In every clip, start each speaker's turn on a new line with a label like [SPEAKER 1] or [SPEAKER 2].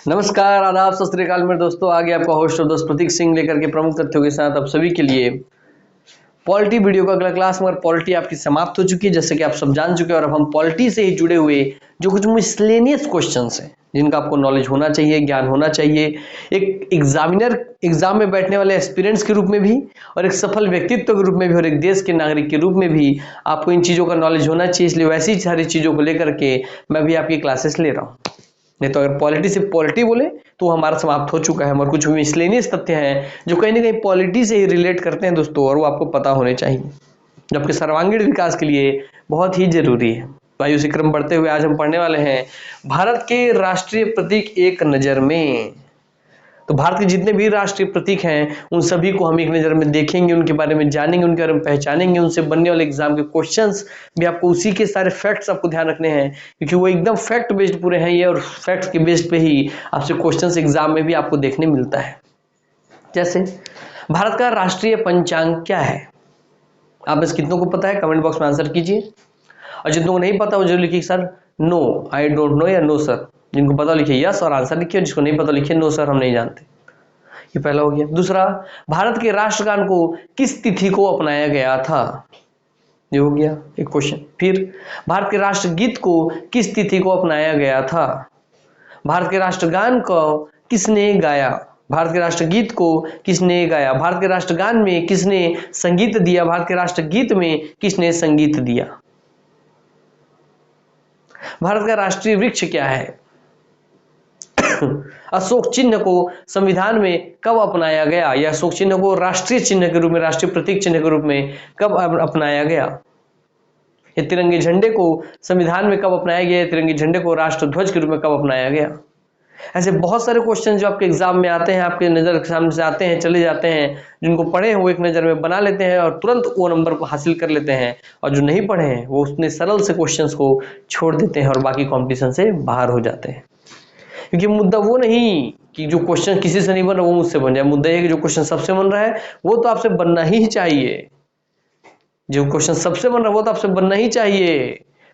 [SPEAKER 1] नमस्कार, आदाब, सत श्री अकाल मेरे दोस्तों। आगे आपका होस्ट और दोस्त प्रतीक सिंह लेकर के प्रमुख तथ्यों के साथ आप सभी के लिए पॉलिटी वीडियो का अगला क्लास। मगर पॉलिटी आपकी समाप्त हो चुकी है, जैसे कि आप सब जान चुके हैं। और अब हम पॉलिटी से ही जुड़े हुए जो कुछ मिसलेनियस क्वेश्चंस हैं जिनका आपको नॉलेज होना चाहिए, ज्ञान होना चाहिए, एक एग्जाम में बैठने वाले एस्पिरेंट्स के रूप में भी, और एक सफल व्यक्तित्व के रूप में भी, और एक देश के नागरिक के रूप में भी आपको इन चीज़ों का नॉलेज होना चाहिए। इसलिए वैसी सारी चीज़ों को लेकर के मैं भी आपकी क्लासेस ले रहा हूँ। नहीं तो अगर पॉलिटी से पॉलिटी बोले तो हमारा समाप्त हो चुका है। और कुछ मिसलेनियस तथ्य हैं जो कहीं ना कहीं पॉलिटी से ही रिलेट करते हैं दोस्तों, और वो आपको पता होने चाहिए, जो आपके सर्वांगीण विकास के लिए बहुत ही जरूरी है। तो आइए उसी क्रम बढ़ते हुए आज हम पढ़ने वाले हैं भारत के राष्ट्रीय प्रतीक एक नज़र में। तो भारत के जितने भी राष्ट्रीय प्रतीक हैं उन सभी को हम एक नज़र में देखेंगे, उनके बारे में जानेंगे, उनके बारे में पहचानेंगे। उनसे बनने वाले एग्जाम के क्वेश्चंस भी आपको उसी के सारे फैक्ट्स आपको ध्यान रखने हैं, क्योंकि वो एकदम फैक्ट बेस्ड पूरे हैं ये, और फैक्ट्स के बेस्ड पे ही आपसे क्वेश्चंस एग्जाम में भी आपको देखने मिलता है। जैसे भारत का राष्ट्रीय पंचांग क्या है? आप बस कितनों को पता है कमेंट बॉक्स में आंसर कीजिए, और जितनों को नहीं पता वो जरूर लिखिए sir no, I don't know, या नो सर। जिनको पता लिखिए यस और आंसर लिखिए, जिसको नहीं पता लिखिए नो सर, हम नहीं जानते। ये पहला हो गया। दूसरा, भारत के राष्ट्रगान को किस तिथि को अपनाया गया था? ये हो गया एक क्वेश्चन। फिर भारत के राष्ट्रगीत को किस तिथि को अपनाया गया था? भारत के राष्ट्रगान को किसने गाया? भारत के राष्ट्रगीत को किसने गाया? भारत के राष्ट्रगान में किसने संगीत दिया? भारत के राष्ट्रगीत में किसने संगीत दिया? भारत का राष्ट्रीय वृक्ष क्या है? अशोक चिन्ह को संविधान में कब अपनाया गया, या अशोक चिन्ह को राष्ट्रीय चिन्ह के रूप में, राष्ट्रीय प्रतीक चिन्ह के रूप में कब अपनाया गया? ये तिरंगे झंडे को संविधान में कब अपनाया गया? तिरंगे झंडे को राष्ट्रध्वज के रूप में कब अपनाया गया? ऐसे बहुत सारे क्वेश्चन जो आपके एग्जाम में आते हैं, आपके नजर के सामने से आते हैं, चले जाते हैं। जिनको पढ़े हैं वो एक नजर में बना लेते हैं और तुरंत वो नंबर हासिल कर लेते हैं, और जो नहीं पढ़े हैं वो उतने सरल से क्वेश्चंस को छोड़ देते हैं और बाकी कॉम्पिटिशन से बाहर हो जाते हैं। क्योंकि मुद्दा वो नहीं कि जो क्वेश्चन किसी से नहीं बन रहा वो मुझसे बन जाए। मुद्दा ये कि जो क्वेश्चन सबसे बन रहा है वो तो आपसे बनना ही चाहिए। जो क्वेश्चन सबसे बन रहा है वो तो आपसे बनना ही चाहिए।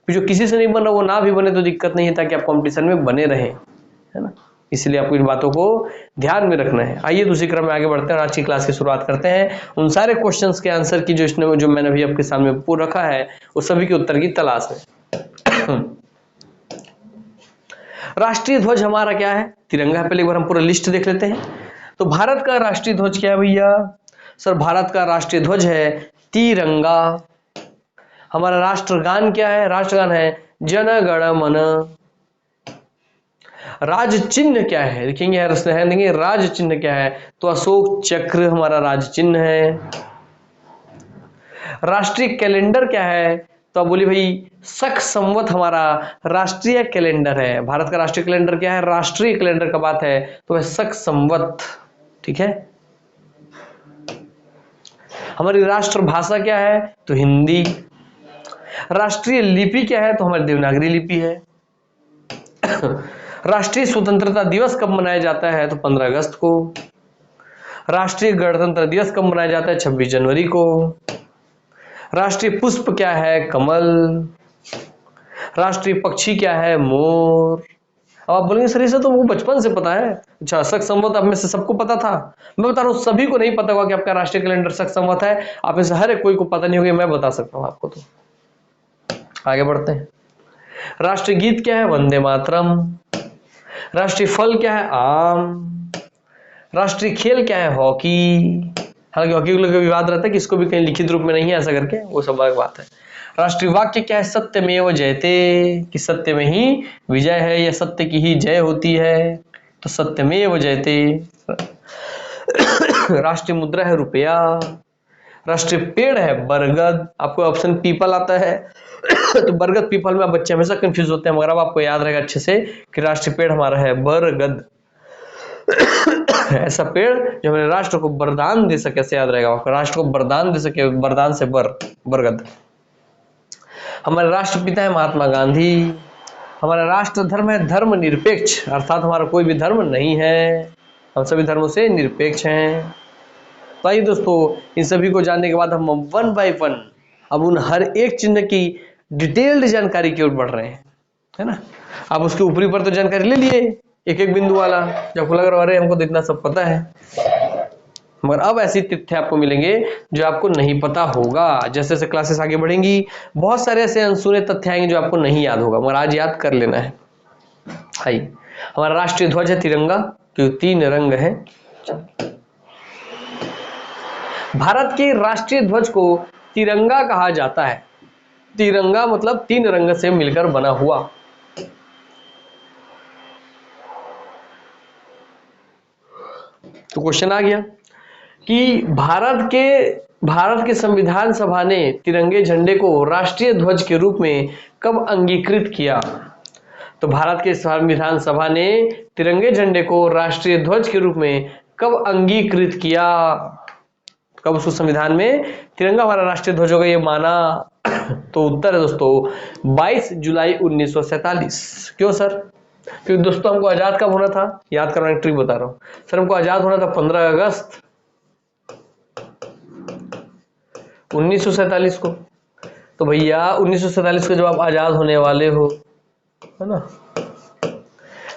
[SPEAKER 1] फिर जो किसी से नहीं बन रहा वो ना भी बने तो दिक्कत नहीं है, ताकि आप कंपटीशन में बने रहें, है ना। इसलिए आपको इन बातों को ध्यान में रखना है। आइए दूसरी क्रम में आगे बढ़ते हैं और आज की क्लास की शुरुआत करते हैं उन सारे क्वेश्चंस के आंसर की जो मैंने अभी आपके सामने पूरा रखा है, उस सभी के उत्तर की तलाश में। राष्ट्रीय ध्वज हमारा क्या है? तिरंगा है। पहले एक बार हम पूरा लिस्ट देख लेते हैं। तो भारत का राष्ट्रीय ध्वज क्या है भैया? सर भारत का राष्ट्रीय ध्वज है तिरंगा। हमारा राष्ट्रगान क्या है? राष्ट्रगान है जन गण मन। राज चिन्ह क्या है? देखेंगे राज चिन्ह क्या है? तो अशोक चक्र हमारा राज चिन्ह है। राष्ट्रीय कैलेंडर क्या है? तो आप बोलिए भाई शक संवत हमारा राष्ट्रीय कैलेंडर है। भारत का राष्ट्रीय कैलेंडर क्या है? राष्ट्रीय कैलेंडर का बात है तो वह शक संवत, ठीक है। हमारी राष्ट्रभाषा क्या है? तो हिंदी। राष्ट्रीय लिपि क्या है? तो हमारी देवनागरी लिपि है। राष्ट्रीय स्वतंत्रता दिवस कब मनाया जाता है? तो 15 अगस्त को। राष्ट्रीय गणतंत्र दिवस कब मनाया जाता है? 26 जनवरी को। राष्ट्रीय पुष्प क्या है? कमल। राष्ट्रीय पक्षी क्या है? मोर। अब आप बोलेंगे सर इसे तो वो बचपन से पता है। अच्छा, शक संवत आप में से सबको पता था? मैं बता रहा हूँ सभी को नहीं पता होगा कि आपका राष्ट्रीय कैलेंडर शक संवत है। आप में से हर एक कोई को पता नहीं होगा, मैं बता सकता हूँ आपको। तो आगे बढ़ते हैं। राष्ट्रीय गीत क्या है? वंदे मातरम। राष्ट्रीय फल क्या है? आम। राष्ट्रीय खेल क्या है? हॉकी। हालांकि हॉकी को लेकर विवाद रहता है कि इसको भी कहीं लिखित रूप में नहीं है ऐसा करके, वो सब अलग बात है। राष्ट्रीय वाक्य क्या है? सत्यमेव जयते, कि सत्य में ही विजय है या सत्य की ही जय होती है, तो सत्यमेव जयते। राष्ट्रीय मुद्रा है रुपया। राष्ट्रीय पेड़ है बरगद। आपको ऑप्शन पीपल आता है तो बरगद पीपल में बच्चे हमेशा कंफ्यूज होते हैं, मगर अब आपको याद रहेगा अच्छे से कि राष्ट्रीय पेड़ हमारा है बरगद। ऐसा पेड़ जो हमारे राष्ट्र को वरदान दे सके, ऐसे याद रहेगा आपको, राष्ट्र को वरदान दे सके, वरदान से बरगद। हमारे राष्ट्रपिता है महात्मा गांधी। हमारा राष्ट्र धर्म है धर्मनिरपेक्ष, अर्थात हमारा कोई भी धर्म नहीं है, हम सभी धर्मों से निरपेक्ष हैं। तो आइए दोस्तों, इन सभी को जानने के बाद हम वन बाय वन अब उन हर एक चिन्ह की डिटेल्ड जानकारी की ओर बढ़ रहे हैं, है ना। आप उसके ऊपरी पर तो जानकारी ले लिए, एक एक बिंदु वाला, जो आपको लग रहा है अरे हमको तो इतना सब पता है, मगर अब ऐसी तथ्य आपको मिलेंगे जो आपको नहीं पता होगा। जैसे जैसे क्लासेस आगे बढ़ेंगी बहुत सारे ऐसे अनसुने तथ्य आएंगे जो आपको नहीं याद होगा, मगर आज याद कर लेना है। आइए, हमारा राष्ट्रीय ध्वज है तिरंगा, क्योंकि 3 रंग है। भारत के राष्ट्रीय ध्वज को तिरंगा कहा जाता है। तिरंगा मतलब 3 रंग से मिलकर बना हुआ। तो क्वेश्चन आ गया कि भारत के संविधान सभा ने तिरंगे झंडे को राष्ट्रीय ध्वज के रूप में कब अंगीकृत किया। तो भारत के संविधान सभा ने तिरंगे झंडे को राष्ट्रीय ध्वज के रूप में कब अंगीकृत किया, कब उसको संविधान में तिरंगा हमारा राष्ट्रीय ध्वज होगा ये माना। तो उत्तर है दोस्तों 22 जुलाई 1947। क्यों सर? क्योंकि दोस्तों हमको आजाद कब होना था, याद करना ट्रिक बता रहा हूं सर। हमको आजाद होना था 15 अगस्त 1947 को। तो भैया 1947 को जब आप आजाद होने वाले हो, है ना,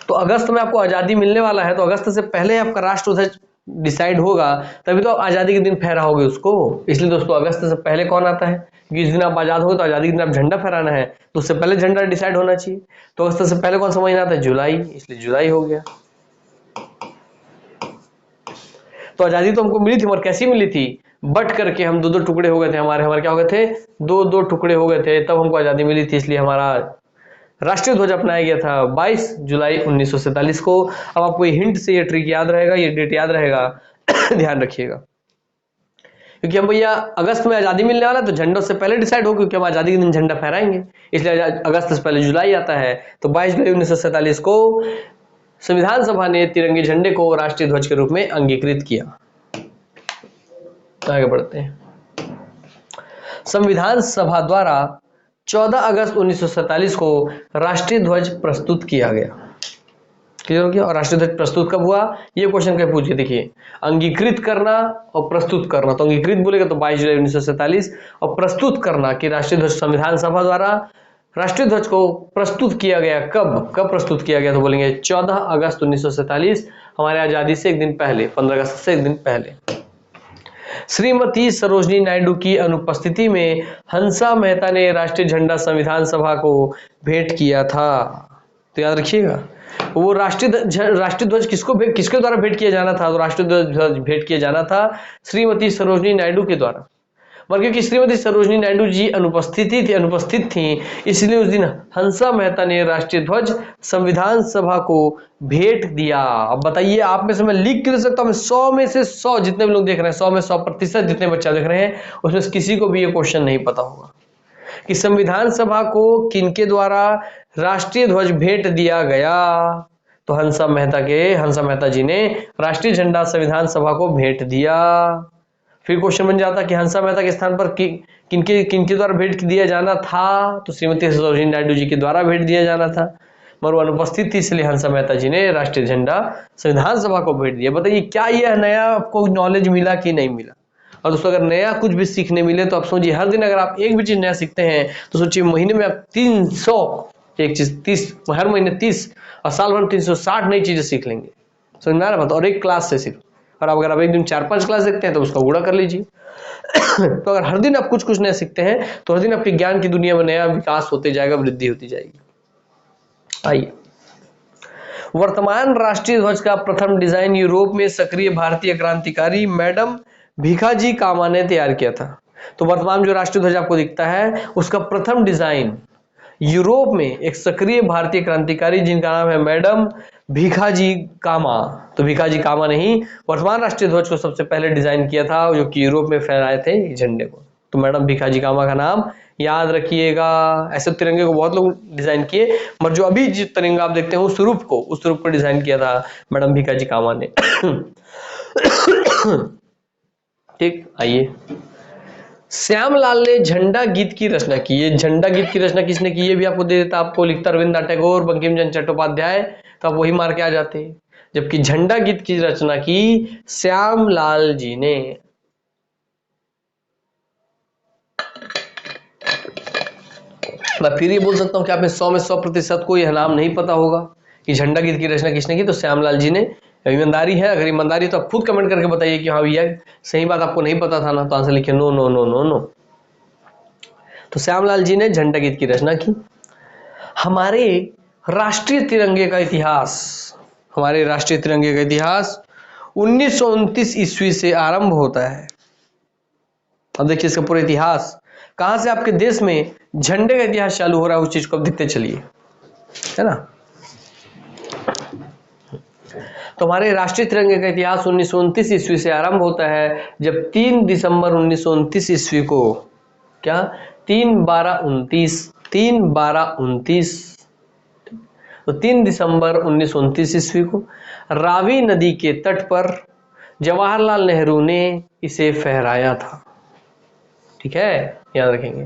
[SPEAKER 1] तो अगस्त में आपको आजादी मिलने वाला है, तो अगस्त से पहले आपका राष्ट्र ध्वज डिसाइड होगा, तभी तो आप आजादी के दिन फहराओगे उसको। इसलिए दोस्तों अगस्त से पहले कौन आता है, क्योंकि इस दिन आप आजाद हो तो आजादी के दिन आप झंडा फहराना है, तो उससे पहले झंडा डिसाइड होना चाहिए। तो अगस्त से पहले कौन सा महीना आता है, जुलाई, इसलिए जुलाई हो गया। तो आजादी तो हमको मिली थी, मगर कैसी मिली थी, बट करके हम 2-2 टुकड़े हो गए थे, हमारे क्या हो गए थे, 2-2 टुकड़े हो गए थे, तब हमको आजादी मिली थी। इसलिए हमारा राष्ट्रीय ध्वज अपनाया गया था 22 जुलाई 1947 को। अब आपको ये हिंट से ये ट्रिक याद रहेगा, ये डेट याद रहेगा। ध्यान रखिएगा, क्योंकि हम भैया अगस्त में आजादी मिलने वाला, तो झंडों से पहले डिसाइड हो, क्योंकि हम आजादी के दिन झंडा फहराएंगे, इसलिए अगस्त से पहले जुलाई आता है। तो 22 जुलाई 1947 को संविधान सभा ने तिरंगे झंडे को राष्ट्रीय ध्वज के रूप में अंगीकृत किया। आगे बढ़ते हैं। संविधान सभा द्वारा 14 अगस्त 1947 को राष्ट्रीय ध्वज प्रस्तुत किया गया। क्लियर हो गया? और राष्ट्रीय ध्वज प्रस्तुत कब हुआ, ये क्वेश्चन क्या पूछिए, देखिए अंगीकृत करना और प्रस्तुत करना। तो अंगीकृत बोलेगा तो 22 जुलाई 1947, और प्रस्तुत करना कि राष्ट्रीय ध्वज संविधान सभा द्वारा राष्ट्रीय ध्वज को प्रस्तुत किया गया। कब प्रस्तुत किया गया, तो बोलेंगे 14 अगस्त 1947, हमारे आजादी से एक दिन पहले, 15 अगस्त से एक दिन पहले। श्रीमती सरोजनी नायडू की अनुपस्थिति में हंसा मेहता ने राष्ट्रीय झंडा संविधान सभा को भेंट किया था। तो याद रखिएगा, वो राष्ट्रीय ध्वज किसके द्वारा भेंट किया जाना था, तो राष्ट्रीय ध्वज भेंट किया जाना था श्रीमती सरोजनी नायडू के द्वारा। मगर क्योंकि श्रीमती सरोजनी नायडू जी अनुपस्थित थी, इसलिए उस दिन हंसा मेहता ने राष्ट्रीय ध्वज संविधान सभा को भेंट दिया। अब बताइए, आप में से मैं लिख के दे सकता हूं, 100 में से 100 जितने भी लोग देख रहे हैं, 100 में 100% जितने बच्चे देख रहे हैं, उसमें किसी को भी ये क्वेश्चन नहीं पता होगा कि संविधान सभा को किनके द्वारा राष्ट्रीय ध्वज भेंट दिया गया। तो हंसा मेहता जी ने राष्ट्रीय झंडा संविधान सभा को भेंट दिया। फिर क्वेश्चन बन जाता कि हंसा मेहता के स्थान पर किनके द्वारा भेंट दिया जाना था, तो श्रीमती सरोजिनी नायडू जी के द्वारा भेंट दिया जाना था, मगर वो अनुपस्थित थी, इसलिए हंसा मेहता जी ने राष्ट्रीय झंडा संविधान सभा को भेंट दिया। बताइए क्या यह नया आपको नॉलेज मिला कि नहीं मिला। और दोस्तों अगर नया कुछ भी सीखने मिले तो आप समझिए, हर दिन अगर आप एक भी चीज नया सीखते हैं तो सोचिए महीने में आप 300 एक चीज 30, हर महीने 30 और साल भर 360 नई चीजें सीख लेंगे। समझ में आ रहा बात? और एक क्लास से सीख, और अगर आप एक दिन 4-5 क्लास देखते हैं तो उसका गुणा कर लीजिए। तो अगर हर दिन आप कुछ कुछ नया सीखते हैं तो हर दिन आपके ज्ञान की दुनिया में नया विकास होते जाएगा, वृद्धि होती जाएगी। आइए, वर्तमान राष्ट्रीय ध्वज का प्रथम डिजाइन यूरोप में सक्रिय भारतीय क्रांतिकारी मैडम भीखाजी कामा ने तैयार किया था। तो वर्तमान जो राष्ट्रीय ध्वज आपको दिखता है उसका प्रथम डिजाइन यूरोप में एक सक्रिय भारतीय क्रांतिकारी जिनका नाम है मैडम भीखाजी कामा। तो भीखाजी कामा ने ही वर्तमान राष्ट्रीय ध्वज को सबसे पहले डिजाइन किया था, जो कि यूरोप में फहराए थे झंडे को। तो मैडम भीखाजी कामा का नाम याद रखिएगा। ऐसे तिरंगे को बहुत लोग डिजाइन किए, मगर जो अभी जिस तिरंगा आप देखते हैं उस रूप को डिजाइन किया था मैडम भीखाजी कामा ने। ठीक, आइए, श्यामलाल ने झंडा गीत की रचना की। ये झंडा गीत की रचना किसने की, ये भी आपको दे देता, आपको लिखता रविंद्रनाथ टैगोर, बंकिम चंद्र चट्टोपाध्याय, तो आप वही मार के आ जाते। जबकि झंडा गीत की रचना की श्यामलाल जी ने। मैं फिर ये बोल सकता हूं कि आप में 100% को यह नाम नहीं पता होगा, कि झंडा गीत की रचना किसने की, तो श्यामलाल जी ने। ईमानदारी है, अगर ईमानदारी तो आप खुद कमेंट करके बताइए कि हाँ भैया सही बात आपको नहीं पता था ना, तो आंसर लिखिए no no no no no. तो श्यामलाल जी ने झंडा गीत की रचना की। हमारे राष्ट्रीय तिरंगे का इतिहास, हमारे राष्ट्रीय तिरंगे का इतिहास 1929 ईस्वी से आरंभ होता है। अब देखिए इसका पूरा इतिहास कहां से आपके देश में झंडे का इतिहास चालू हो रहा है, उस चीज को अब देखते चलिए, है ना। तो हमारे राष्ट्रीय तिरंगे का इतिहास 1929 ईस्वी से आरंभ होता है, जब 3 दिसंबर 1929 ईस्वी को, क्या 3/12/29, 3/12/29, तो 3 दिसंबर 1929 ईस्वी को रावी नदी के तट पर जवाहरलाल नेहरू ने इसे फहराया था। ठीक है, याद रखेंगे,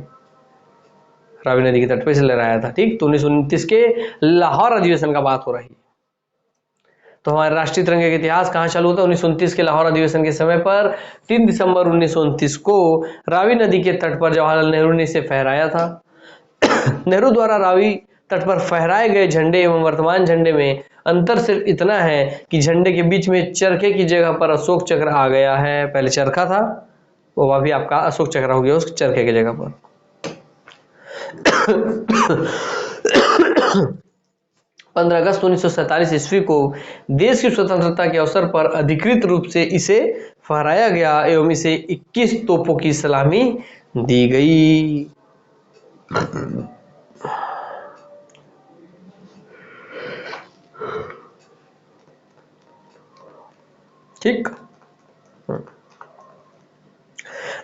[SPEAKER 1] रावी नदी के तट पर इसे लहराया था। ठीक, तो 1929 के लाहौर अधिवेशन का बात हो रही है। तो हमारे राष्ट्रीय तिरंगे का इतिहास कहां चालू होता है, 1929 के लाहौर अधिवेशन के समय पर 3 दिसंबर 1929 को रावी नदी के तट पर जवाहरलाल नेहरू ने इसे फहराया था। नेहरू द्वारा रावी तट पर फहराए गए झंडे एवं वर्तमान झंडे में अंतर सिर्फ इतना है कि झंडे के बीच में चरखे की जगह पर अशोक चक्र आ गया है। पहले चरखा था, वो अभी आपका अशोक चक्र हो गया उस चरखे की जगह पर। 15 अगस्त 1947 ईस्वी को देश की स्वतंत्रता के अवसर पर अधिकृत रूप से इसे फहराया गया एवं इसे 21 तोपों की सलामी दी गई। ठीक,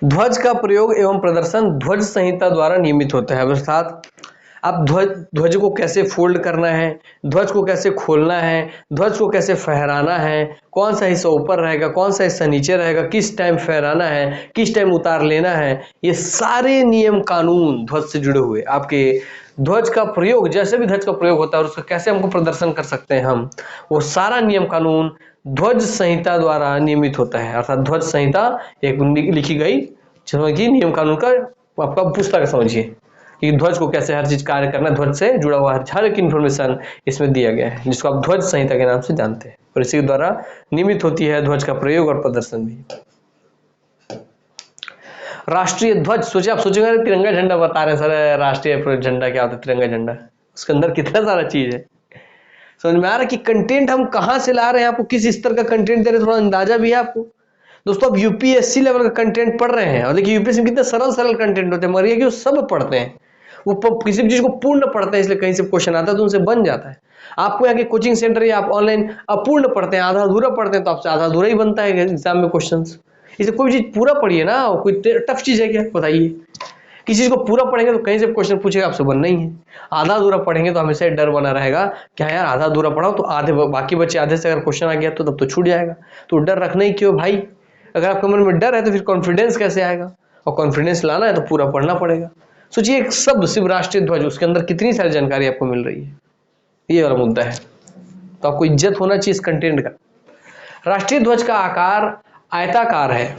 [SPEAKER 1] ध्वज का प्रयोग एवं प्रदर्शन ध्वज संहिता द्वारा नियमित होता है। अर्थात आप ध्वज को कैसे फोल्ड करना है, ध्वज को कैसे खोलना है, ध्वज को कैसे फहराना है, कौन सा हिस्सा ऊपर रहेगा, कौन सा हिस्सा नीचे रहेगा, किस टाइम फहराना है, किस टाइम उतार लेना है, ये सारे नियम कानून ध्वज से जुड़े हुए। आपके ध्वज का प्रयोग, जैसे भी ध्वज का प्रयोग होता है और उसका कैसे हमको प्रदर्शन कर सकते हैं हम, वो सारा नियम कानून ध्वज संहिता द्वारा नियमित होता है। अर्थात ध्वज संहिता एक लिखी गई समझिए नियम कानून का आपका पुस्तक समझिए कि ध्वज को कैसे हर चीज कार्य करना है, ध्वज से जुड़ा हुआ हर एक इन्फॉर्मेशन इसमें दिया गया है, जिसको आप ध्वज संहिता के नाम से जानते हैं। और इसी के द्वारा नियमित होती है ध्वज का प्रयोग और प्रदर्शन भी। राष्ट्रीय ध्वज, सोचिए, आप सोचेंगे तिरंगा झंडा बता रहे हैं सर, राष्ट्रीय झंडा क्या होता है, तिरंगा झंडा, उसके अंदर कितना सारा चीज है। समझ में आ रहा है कि कंटेंट हम कहां से ला रहे हैं, आपको किस स्तर का कंटेंट दे रहे हैं, थोड़ा अंदाजा भी है आपको। दोस्तों आप यूपीएससी लेवल का कंटेंट पढ़ रहे हैं, और देखिए यूपीएससी में कितने सरल सरल कंटेंट होते हैं, मगर ये कि वो सब पढ़ते हैं, वो किसी भी चीज को पूर्ण पढ़ते हैं, इसलिए कहीं से क्वेश्चन आता है तो उनसे बन जाता है। आपको यहाँ के कोचिंग सेंटर या आप ऑनलाइन अपूर्ण पढ़ते हैं, आधा अधूरा पढ़ते हैं, तो आपसे आधा अधूरा ही बनता है एग्जाम में क्वेश्चन। इसे कोई चीज पूरा पढ़िए ना, कोई टफ चीज है क्या बताइए। किसी चीज को पूरा पढ़ेंगे तो कहीं से क्वेश्चन पूछेगा, आपसे बनना ही है। आधा अधूरा पढ़ेंगे तो हमेशा डर बना रहेगा, क्या यार आधा अधूरा पढ़ाओ तो आधे बाकी बच्चे आधे से अगर क्वेश्चन आ गया तो तब तो छूट जाएगा। तो डर रखना ही क्यों भाई, अगर आपके मन में डर है तो फिर कॉन्फिडेंस कैसे आएगा, और कॉन्फिडेंस लाना है तो पूरा पढ़ना पड़ेगा। सोचिए एक शब्द सिर्फ राष्ट्रीय ध्वज, उसके अंदर कितनी सारी जानकारी आपको मिल रही है, ये वाला मुद्दा है। तो आपको इज्जत होना चाहिए इस कंटेंट का। राष्ट्रीय ध्वज का आकार आयताकार है,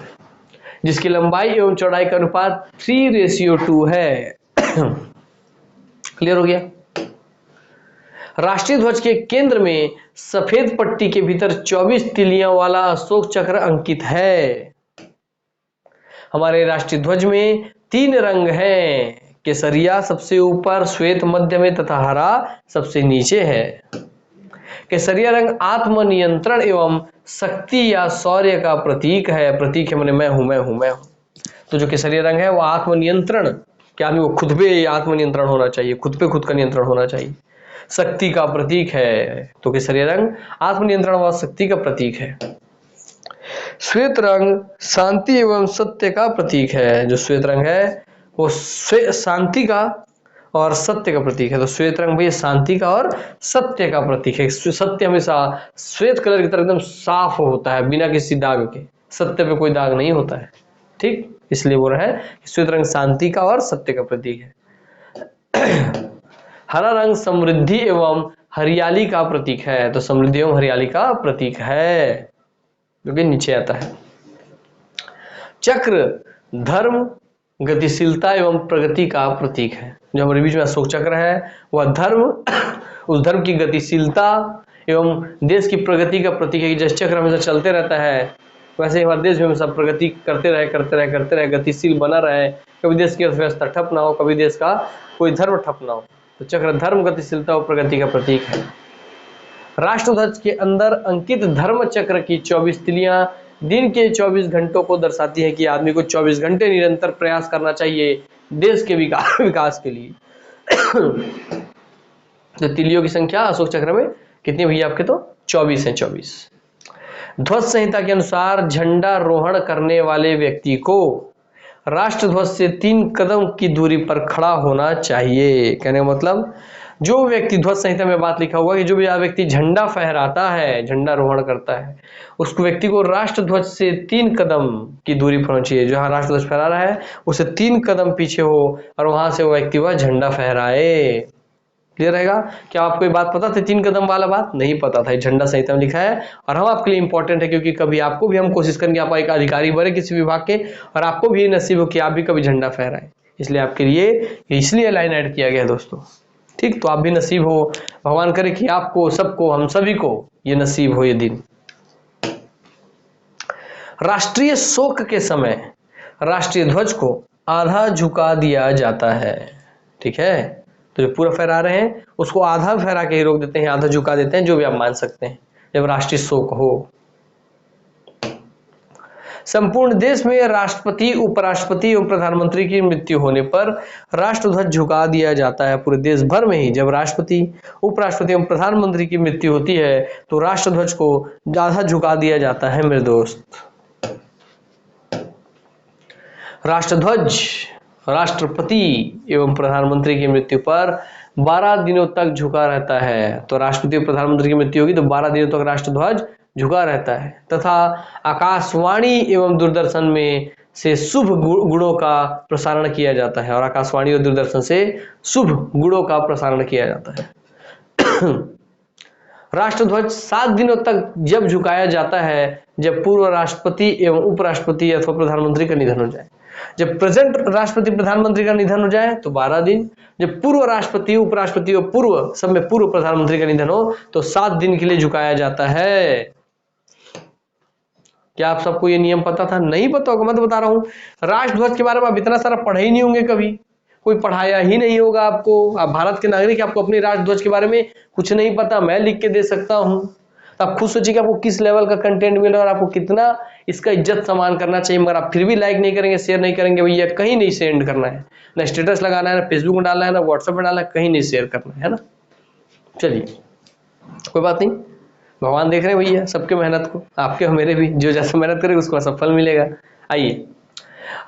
[SPEAKER 1] जिसकी लंबाई एवं चौड़ाई का अनुपात 3:2 है। क्लियर हो गया। राष्ट्रीय ध्वज के केंद्र में सफेद पट्टी के भीतर 24 तिलियां वाला अशोक चक्र अंकित है। हमारे राष्ट्रीय ध्वज में 3 रंग हैं, केसरिया सबसे ऊपर, श्वेत मध्य में तथा हरा सबसे नीचे है। केसरिया रंग आत्मनियंत्रण एवं शक्ति या शौर्य का प्रतीक है। प्रतीक है मैंने मैं हूं मैं हूं मैं हूं। तो जो केसरिया रंग है वो आत्मनियंत्रण, क्या आदमी को खुद पे आत्मनियंत्रण होना चाहिए, खुद पे खुद का नियंत्रण होना चाहिए, शक्ति का प्रतीक है। तो केसरिया रंग आत्मनियंत्रण व शक्ति का प्रतीक है। श्वेत रंग शांति एवं सत्य का प्रतीक है। जो श्वेत रंग है वो शांति का और सत्य का प्रतीक है। तो श्वेत रंग भैया शांति का और सत्य का प्रतीक है। सत्य हमेशा श्वेत कलर की तरह एकदम साफ होता है, बिना किसी दाग के, सत्य पे कोई दाग नहीं होता है। ठीक, इसलिए बोल रहा है श्वेत रंग शांति का और सत्य का प्रतीक है। हरा रंग समृद्धि एवं हरियाली का प्रतीक है। तो समृद्धि एवं हरियाली का प्रतीक है, जो कि नीचे आता है। चक्र धर्म, गतिशीलता एवं प्रगति का प्रतीक है। जो हमारे बीच में अशोक चक्र है वह धर्म उस धर्म की गतिशीलता एवं देश की प्रगति का प्रतीक है कि जैसे चक्र हमेशा चलते रहता है वैसे ही हमारे देश में हमेशा प्रगति करते रहे, गतिशील बना रहे, कभी देश की अर्थव्यवस्था ठप ना हो, कभी देश का कोई धर्म ठप ना हो। तो चक्र धर्म, गतिशीलता और प्रगति का प्रतीक है। राष्ट्रध्वज के अंदर अंकित धर्म चक्र की 24 तिलियां दिन के 24 घंटों को दर्शाती है कि आदमी को 24 घंटे निरंतर प्रयास करना चाहिए देश के विकास के लिए। तो तिलियों की संख्या अशोक चक्र में कितनी भैया आपके? तो 24 है, 24। ध्वज संहिता के अनुसार झंडारोहण करने वाले व्यक्ति को राष्ट्रध्वज से 3 कदम की दूरी पर खड़ा होना चाहिए। कहने का मतलब जो व्यक्ति, ध्वज संहिता में बात लिखा हुआ कि जो भी व्यक्ति झंडा फहराता है, झंडारोहण करता है, उस व्यक्ति को राष्ट्रध्वज से 3 कदम की दूरी पर होना चाहिए। जहां राष्ट्रध्वज फहरा रहा है उसे 3 कदम पीछे हो और वहां से वो व्यक्ति वह झंडा फहराए। क्लियर रहेगा? क्या आपको ये बात पता थी? 3 कदम वाला बात नहीं पता था, झंडा संहिता में लिखा है और हम आपके लिए इंपॉर्टेंट है क्योंकि कभी आपको भी हम कोशिश करेंगे आप एक अधिकारी बने किसी विभाग के और आपको भी नसीब हो कि आप भी कभी झंडा फहराए, इसलिए आपके लिए इसलिए लाइन ऐड किया गया दोस्तों। ठीक, तो आप भी नसीब हो, भगवान करे कि आपको, सबको, हम सभी को ये नसीब हो ये दिन। राष्ट्रीय शोक के समय राष्ट्रीय ध्वज को आधा झुका दिया जाता है। ठीक है, तो जो पूरा फहरा रहे हैं उसको आधा फहरा के ही रोक देते हैं, आधा झुका देते हैं, जो भी आप मान सकते हैं जब राष्ट्रीय शोक हो। संपूर्ण देश में राष्ट्रपति, उपराष्ट्रपति एवं प्रधानमंत्री की मृत्यु होने पर राष्ट्रध्वज झुका दिया जाता है। पूरे देश भर में ही जब राष्ट्रपति, उपराष्ट्रपति एवं प्रधानमंत्री की मृत्यु होती है तो राष्ट्रध्वज को आधा झुका दिया जाता है मेरे दोस्त। राष्ट्रध्वज राष्ट्रपति एवं प्रधानमंत्री की मृत्यु पर 12 दिनों तक झुका रहता है। तो राष्ट्रपति और प्रधानमंत्री की मृत्यु होगी तो 12 दिनों तक राष्ट्रध्वज झुका रहता है तथा आकाशवाणी एवं दूरदर्शन में से शुभ गुणों का प्रसारण किया जाता है। और आकाशवाणी और दूरदर्शन से शुभ गुणों का प्रसारण किया जाता है। राष्ट्रध्वज 7 दिनों तक जब झुकाया जाता है जब पूर्व राष्ट्रपति एवं उपराष्ट्रपति अथवा प्रधानमंत्री का निधन हो जाए। जब प्रेजेंट राष्ट्रपति प्रधानमंत्री का निधन हो जाए तो 12 दिन, जब पूर्व राष्ट्रपति, उपराष्ट्रपति और पूर्व सब में पूर्व प्रधानमंत्री का निधन हो तो 7 दिन के लिए झुकाया जाता है। क्या आप सबको ये नियम पता था? नहीं पता होगा, मैं तो बता रहा हूं। राष्ट्रध्वज के बारे में आप इतना सारा पढ़े ही नहीं होंगे, कभी कोई पढ़ाया ही नहीं होगा आपको। आप भारत के नागरिक, आपको अपने राष्ट्रध्वज के बारे में कुछ नहीं पता, मैं लिख के दे सकता हूं। तो आप खुद सोचिए कि आपको किस लेवल का कंटेंट मिल रहा है और आपको कितना इसका इज्जत सम्मान करना चाहिए। मगर आप फिर भी लाइक नहीं करेंगे, शेयर नहीं करेंगे, भैया कहीं नहीं सेंड करना है, ना स्टेटस लगाना है, ना फेसबुक में डालना है, ना व्हाट्सएप में डालना है, कहीं नहीं शेयर करना है ना। चलिए कोई बात नहीं, भगवान देख रहे हैं भैया सबके मेहनत को, आपके और मेरे भी। जो जैसा मेहनत करेगा उसको सफल मिलेगा। आइए,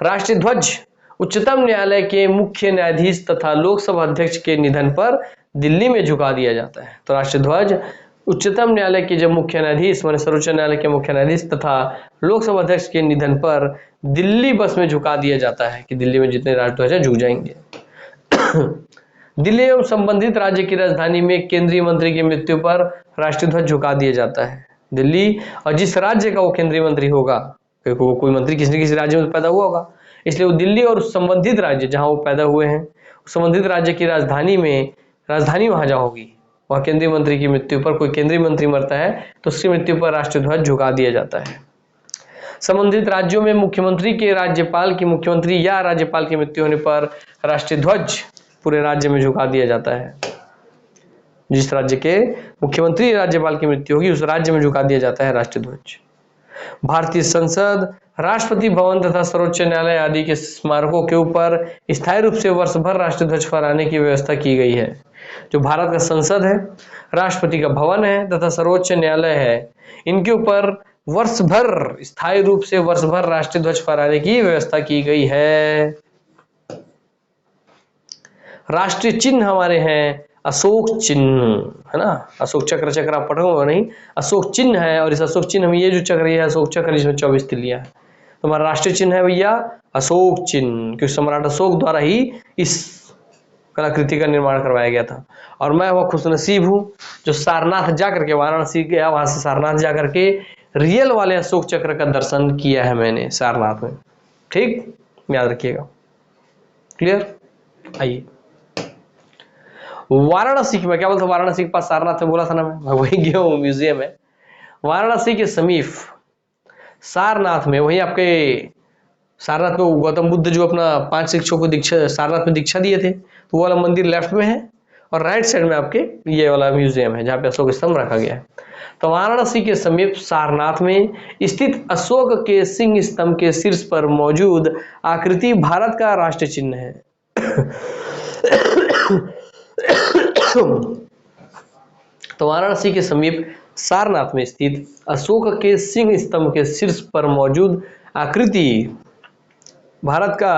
[SPEAKER 1] राष्ट्रीय ध्वज उच्चतम न्यायालय के मुख्य न्यायाधीश तथा लोकसभा अध्यक्ष के निधन पर दिल्ली में झुका दिया जाता है। तो राष्ट्रीय ध्वज उच्चतम न्यायालय के जब मुख्य न्यायाधीश, माने सर्वोच्च न्यायालय के मुख्य न्यायाधीश तथा लोकसभा अध्यक्ष के निधन पर दिल्ली बस में झुका दिया जाता है कि दिल्ली में जितने राष्ट्रध्वज हैं झुक जाएंगे। दिल्ली एवं संबंधित राज्य की राजधानी में केंद्रीय मंत्री की मृत्यु पर राष्ट्रीय ध्वज झुका दिया जाता है। दिल्ली और जिस राज्य का वो केंद्रीय मंत्री होगा, कोई मंत्री किसी न किसी राज्य में पैदा हुआ होगा, इसलिए वो दिल्ली और संबंधित राज्य जहां वो पैदा हुए हैं, संबंधित राज्य की राजधानी में, राजधानी वहां जहां होगी, वह केंद्रीय मंत्री की मृत्यु पर, कोई केंद्रीय मंत्री मरता है तो उसकी मृत्यु पर राष्ट्रीय ध्वज झुका दिया जाता है। संबंधित राज्यों में मुख्यमंत्री के, राज्यपाल की, मुख्यमंत्री या राज्यपाल की मृत्यु होने पर राष्ट्रीय ध्वज पूरे राज्य में झुका दिया जाता है। जिस राज्य के मुख्यमंत्री, राज्यपाल की मृत्यु होगी उस राज्य में झुका दिया जाता है राष्ट्रीय ध्वज। भारतीय संसद, राष्ट्रपति भवन तथा सर्वोच्च न्यायालय आदि के स्मारकों के ऊपर स्थायी रूप से वर्ष भर राष्ट्रीय ध्वज फहराने की व्यवस्था की गई है। जो भारत का संसद है, राष्ट्रपति का भवन है तथा सर्वोच्च न्यायालय है, इनके ऊपर वर्ष भर, स्थायी रूप से वर्ष भर राष्ट्रीय ध्वज फहराने की व्यवस्था की गई है। राष्ट्रीय चिन्ह हमारे हैं अशोक चिन्ह, है ना। अशोक चक्र, चक्र आप पढ़े हो नहीं, अशोक चिन्ह है। और इस अशोक चिन्ह में ये जो चक्र है अशोक चक्र, इसमें 24 तिलियां है। तो हमारा राष्ट्रीय चिन्ह है भैया अशोक चिन्ह, क्योंकि सम्राट अशोक द्वारा ही इस कलाकृति का निर्माण करवाया गया था। और मैं वह खुशनसीब हूँ जो सारनाथ जाकर के, वाराणसी गया, वहां से सारनाथ जाकर के रियल वाले अशोक चक्र का दर्शन किया है मैंने सारनाथ में। ठीक, याद रखिएगा। क्लियर? आइए, वाराणसी की, मैं क्या बोलता, वाराणसी के पास सारनाथ में बोला था ना, मैं वही गया हूँ, म्यूजियम है वाराणसी के समीप सारनाथ में। वही आपके सारनाथ में गौतम बुद्ध जो अपना 5 शिष्यों को दीक्षा सारनाथ में दीक्षा दिए थे, तो वो वाला मंदिर लेफ्ट में है, और राइट साइड में आपके ये वाला म्यूजियम है जहाँ पे अशोक स्तंभ रखा गया है। तो वाराणसी के समीप सारनाथ में स्थित अशोक के सिंह स्तंभ के शीर्ष पर मौजूद आकृति भारत का राष्ट्रीय चिन्ह है। तो वाराणसी के समीप सारनाथ में स्थित अशोक के सिंह स्तंभ के शीर्ष पर मौजूद आकृति भारत का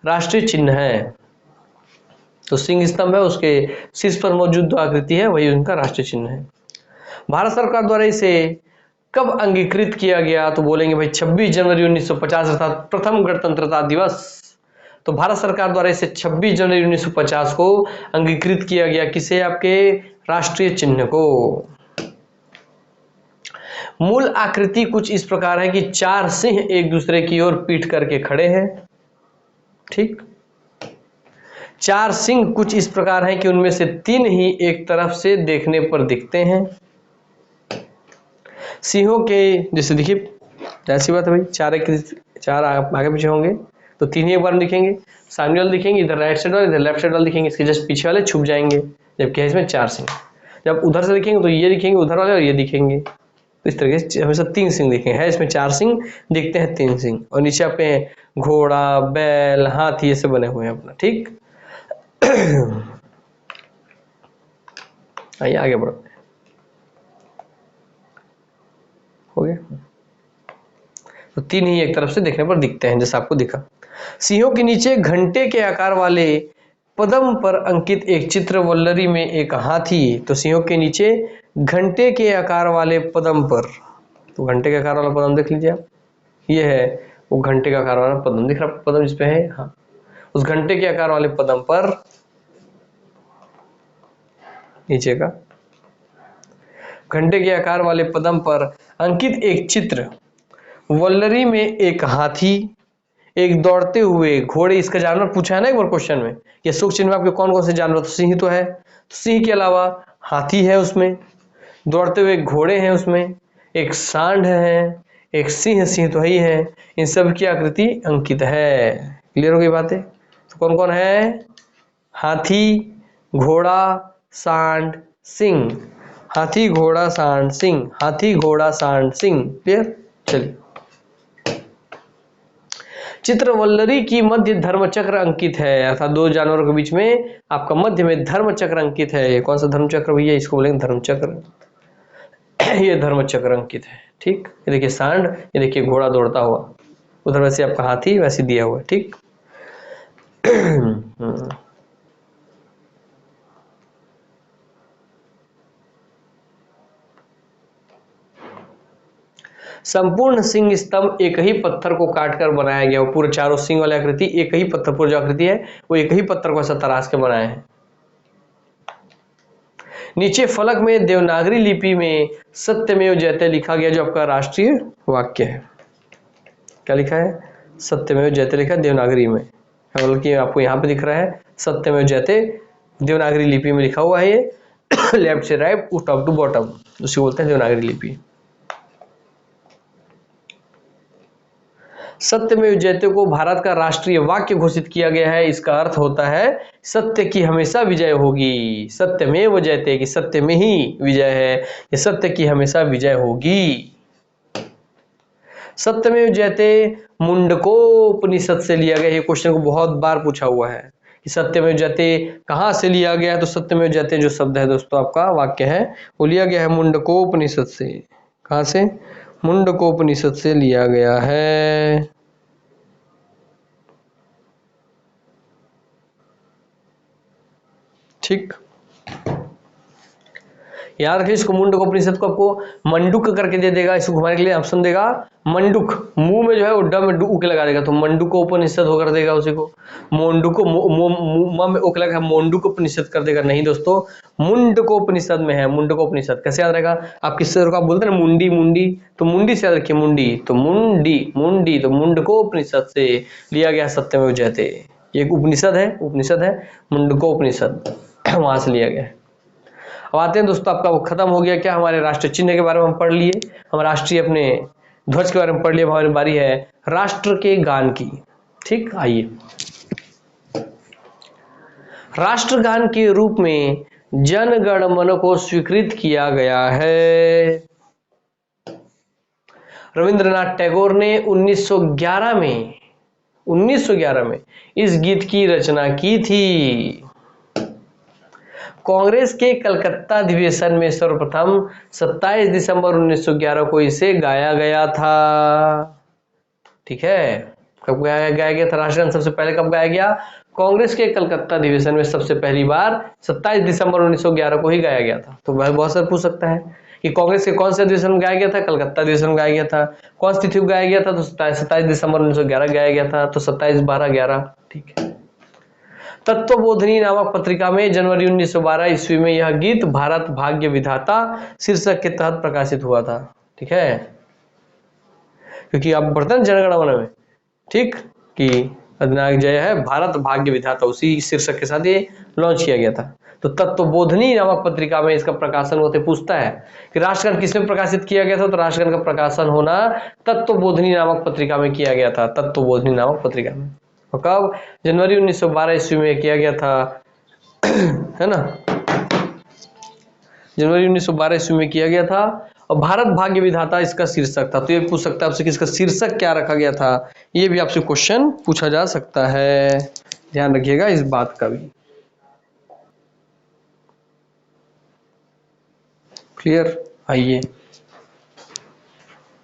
[SPEAKER 1] राष्ट्रीय चिन्ह है। तो सिंह स्तंभ है, उसके शीर्ष पर मौजूद जो आकृति है वही उनका राष्ट्रीय चिन्ह है। भारत सरकार द्वारा इसे कब अंगीकृत किया गया, तो बोलेंगे भाई 26 जनवरी 1950 अर्थात प्रथम गणतंत्रता दिवस। तो भारत सरकार द्वारा इसे 26 जनवरी 1950 को अंगीकृत किया गया, किसे, आपके राष्ट्रीय चिन्ह को। मूल आकृति कुछ इस प्रकार है कि 4 सिंह एक दूसरे की ओर पीठ करके खड़े हैं, ठीक। 4 सिंह कुछ इस प्रकार हैं कि उनमें से 3 ही एक तरफ से देखने पर दिखते हैं। सिंहों के जैसे देखिए, ऐसी बात है भाई, 4 आगे पीछे होंगे तो 3 ही एक बार में दिखेंगे, सामने वाले दिखेंगे, इधर राइट साइड वाले, इधर लेफ्ट साइड वाले दिखेंगे, इसके जस्ट पीछे वाले छुप जाएंगे, जबकि इसमें 4 सिंह। जब उधर से दिखेंगे तो ये दिखेंगे उधर वाले, और ये दिखेंगे, तो इस तरीके से हमेशा 3 सिंह दिखेंगे। है इसमें 4 सिंह, दिखते हैं 3 सिंह, और नीचे पे घोड़ा, बैल, हाथी ऐसे बने हुए हैं अपना, ठीक। आइए आगे बढ़ते हैं, हो गया। तो 3 ही एक तरफ से देखने पर दिखते हैं, जैसा आपको दिखा। सिंहों के नीचे घंटे के आकार वाले पद्म पर अंकित एक चित्र, वल्लरी में एक हाथी। तो सिंहों के नीचे घंटे के आकार वाले पद्म पर, तो घंटे के आकार वाला पद्म देख लीजिए आप, ये है वो घंटे का आकार वाला पद्म, दिख रहा है पद्म जिसपे है, हाँ, उस घंटे के आकार वाले पद्म पर नीचे का घंटे के आकार वाले पद्म पर अंकित एक चित्र, वल्लरी में एक हाथी, एक दौड़ते हुए घोड़े। इसका जानवर पूछा है ना एक बार क्वेश्चन में, ये अशोक चिन्ह में आपके कौन कौन से जानवर, तो सिंह तो है, तो सिंह के अलावा हाथी है उसमें, दौड़ते हुए घोड़े हैं उसमें, एक सांड है, एक सिंह, सिंह तो ही है, इन सब की आकृति अंकित है। क्लियर हो गई बातें। तो कौन कौन है, हाथी, घोड़ा, सांड, सिंह, हाथी, घोड़ा, सांड, सिंह, हाथी, घोड़ा, सांड, सिंह। क्लियर। चलिए, चित्रवल्लरी की मध्य धर्मचक्र अंकित है, अर्थात 2 जानवरों के बीच में आपका मध्य में धर्मचक्र अंकित है। कौन सा धर्मचक्र भैया, इसको बोलेंगे धर्मचक्र। ये धर्मचक्र अंकित है, ठीक। ये देखिए सांड, ये देखिए घोड़ा दौड़ता हुआ, उधर वैसे आपका हाथी वैसे दिया हुआ है, ठीक। संपूर्ण सिंह स्तंभ एक ही पत्थर को काटकर बनाया गया, वो पूरे चारों सिंह वाली आकृति एक ही पत्थर, पूरी जो आकृति है वो एक ही पत्थर को ऐसा तराश के बनाए हैं। नीचे फलक में देवनागरी लिपि में सत्यमेव जयते लिखा गया, जो आपका राष्ट्रीय वाक्य है। क्या लिखा है, सत्यमेव जयते लिखा है देवनागरी में, बल्कि आपको यहाँ पे दिख रहा है सत्यमेव जयते, देवनागरी लिपि में लिखा हुआ है ये, लेफ्ट से राइट, टॉप टू बॉटम, उसे बोलते हैं देवनागरी लिपि। सत्यमेव जयते को भारत का राष्ट्रीय वाक्य घोषित किया गया है। इसका अर्थ होता है सत्य की हमेशा विजय होगी, सत्यमेव जयते, कि सत्य में ही विजय है, ये सत्य की हमेशा विजय होगी। सत्यमेव जयते मुंडकोपनिषद से लिया गया, ये क्वेश्चन को बहुत बार पूछा हुआ है कि सत्यमेव जयते कहाँ से लिया गया है। तो सत्यमेव जयते जो शब्द है दोस्तों आपका वाक्य है, वो लिया गया है मुंडकोपनिषद से। कहाँ से, मुंडकोपनिषद से लिया गया है। ठीक, याद रखिए इसको, मुंडकोपनिषद को आपको मंडुक करके दे देगा, इसको घुमाने के लिए ऑप्शन देगा मंडुक, मुंह में जो है वो ड में उक लगा देगा, तो मंडुकोपनिषद होकर देगा उसी को, मोंडुको म में उक लगा मोंडुकोपनिषद कर देगा। नहीं दोस्तों, मुंडकोपनिषद में है, मुंडकोपनिषद। कैसे याद रहेगा, आप किससे आप बोलते हैं ना मुंडी, मुंडी, तो मुंडी से याद रखिए, मुंडी, तो मुंडी, मुंडी, तो मुंडकोपनिषद से लिया गया सत्यमेव जयते। ये एक उपनिषद है, उपनिषद है मुंडकोपनिषद। वहां से लिया गया है। अब आते हैं दोस्तों, आपका वो खत्म हो गया क्या, हमारे राष्ट्रीय चिन्ह के बारे में हम पढ़ लिए, हम राष्ट्रीय अपने ध्वज के बारे में पढ़ लिए। हमारी बारी है राष्ट्र के गान की। ठीक, आइए। राष्ट्रगान के रूप में जन गण मन को स्वीकृत किया गया है। रविंद्रनाथ टैगोर ने 1911 में इस गीत की रचना की थी। कांग्रेस के कलकत्ता अधिवेशन में सर्वप्रथम 27 दिसंबर 1911 को इसे गाया गया था। ठीक है, कब गाया गया था राष्ट्रगान सबसे पहले, कब गाया गया? कांग्रेस के कलकत्ता अधिवेशन में सबसे पहली बार 27 दिसंबर 1911 को ही गाया गया था। तो वह बहुत सारा पूछ सकता है कि कांग्रेस के कौन से अधिवेशन में गाया गया था? कलकत्ता अधिवेशन में गाया गया था। कौन सी तिथि को गाया गया था? तो 27 दिसंबर 1911 गाया गया था। तो 27/12/11। ठीक है। तत्वबोधिनी नामक पत्रिका में जनवरी 1912 ईस्वी में यह गीत भारत भाग्य विधाता शीर्षक के तहत प्रकाशित हुआ था। ठीक है, क्योंकि आप पढ़ते हैं जनगण मन में, ठीक, कि अधिनायक जय है भारत भाग्य विधाता, उसी शीर्षक के साथ ये लॉन्च किया गया था। तो तत्वबोधिनी नामक पत्रिका में इसका प्रकाशन होते पूछता है कि राष्ट्रगान किसमें प्रकाशित किया गया था? तो राष्ट्रगान का प्रकाशन होना तत्वबोधिनी नामक पत्रिका में किया गया था। तत्वबोधिनी नामक पत्रिका में, और कब? जनवरी 1912 ईस्वी में किया गया था, है ना, जनवरी 1912 ईस्वी में किया गया था। और भारत भाग्य विधाता इसका शीर्षक था। तो ये पूछ सकता है आपसे कि इसका शीर्षक क्या रखा गया था, ये भी आपसे क्वेश्चन पूछा जा सकता है, ध्यान रखिएगा इस बात का भी। क्लियर? आइए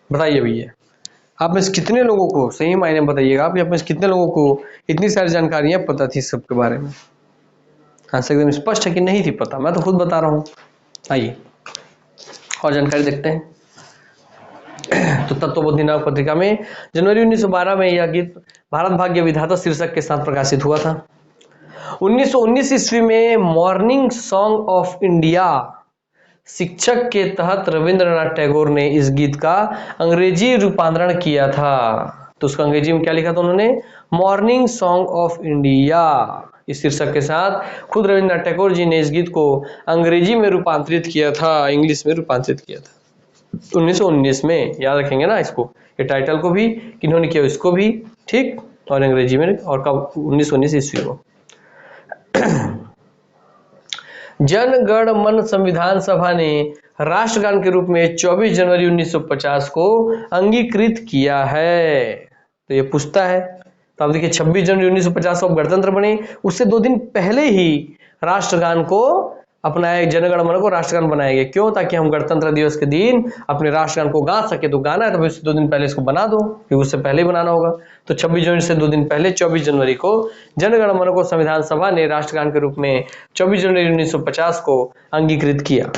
[SPEAKER 1] बताइए भैया, आप में से कितने लोगों को, सही मायने में बताइएगा, आप में से कितने लोगों को इतनी सारी जानकारियां पता थी सबके बारे में? हाँ, से एकदम स्पष्ट है कि नहीं थी पता? मैं तो खुद बता रहा हूँ। आइए और जानकारी देखते हैं। तो तत्वबोधिनी नामक पत्रिका में जनवरी 1912 में यह गीत भारत भाग्य विधाता शीर्षक के साथ प्रकाशित हुआ था। 1919 ईस्वी में मॉर्निंग सॉन्ग ऑफ इंडिया शिक्षक के तहत रविंद्रनाथ टैगोर ने इस गीत का अंग्रेजी रूपांतरण किया था। तो उसका अंग्रेजी में क्या लिखा था उन्होंने? मॉर्निंग सॉन्ग ऑफ इंडिया, इस शीर्षक के साथ खुद रविंद्रनाथ टैगोर जी ने इस गीत को अंग्रेजी में रूपांतरित किया था, इंग्लिश में रूपांतरित किया था 1919 में। याद रखेंगे ना इसको, ये टाइटल को भी किन्होंने किया, इसको भी, ठीक, और अंग्रेजी में, और कब? 1919 ईस्वी को। जन गण मन संविधान सभा ने राष्ट्रगान के रूप में 24 जनवरी 1950 को अंगीकृत किया है। तो ये पूछता है, तो आप देखिए 26 जनवरी 1950 को गणतंत्र बने, उससे 2 दिन पहले ही राष्ट्रगान को अपनाया, जनगण मन को राष्ट्रगान बनाया गया। क्यों? ताकि हम गणतंत्र दिवस के दिन अपने राष्ट्रगान को गा सके। तो गाना है तो उससे 2 दिन पहले इसको बना दो, क्योंकि उससे पहले ही बनाना होगा। तो 26 जनवरी से 2 दिन पहले 24 जनवरी को जनगण मन को संविधान सभा ने राष्ट्रगान के रूप में 24 जनवरी 1950 को अंगीकृत किया।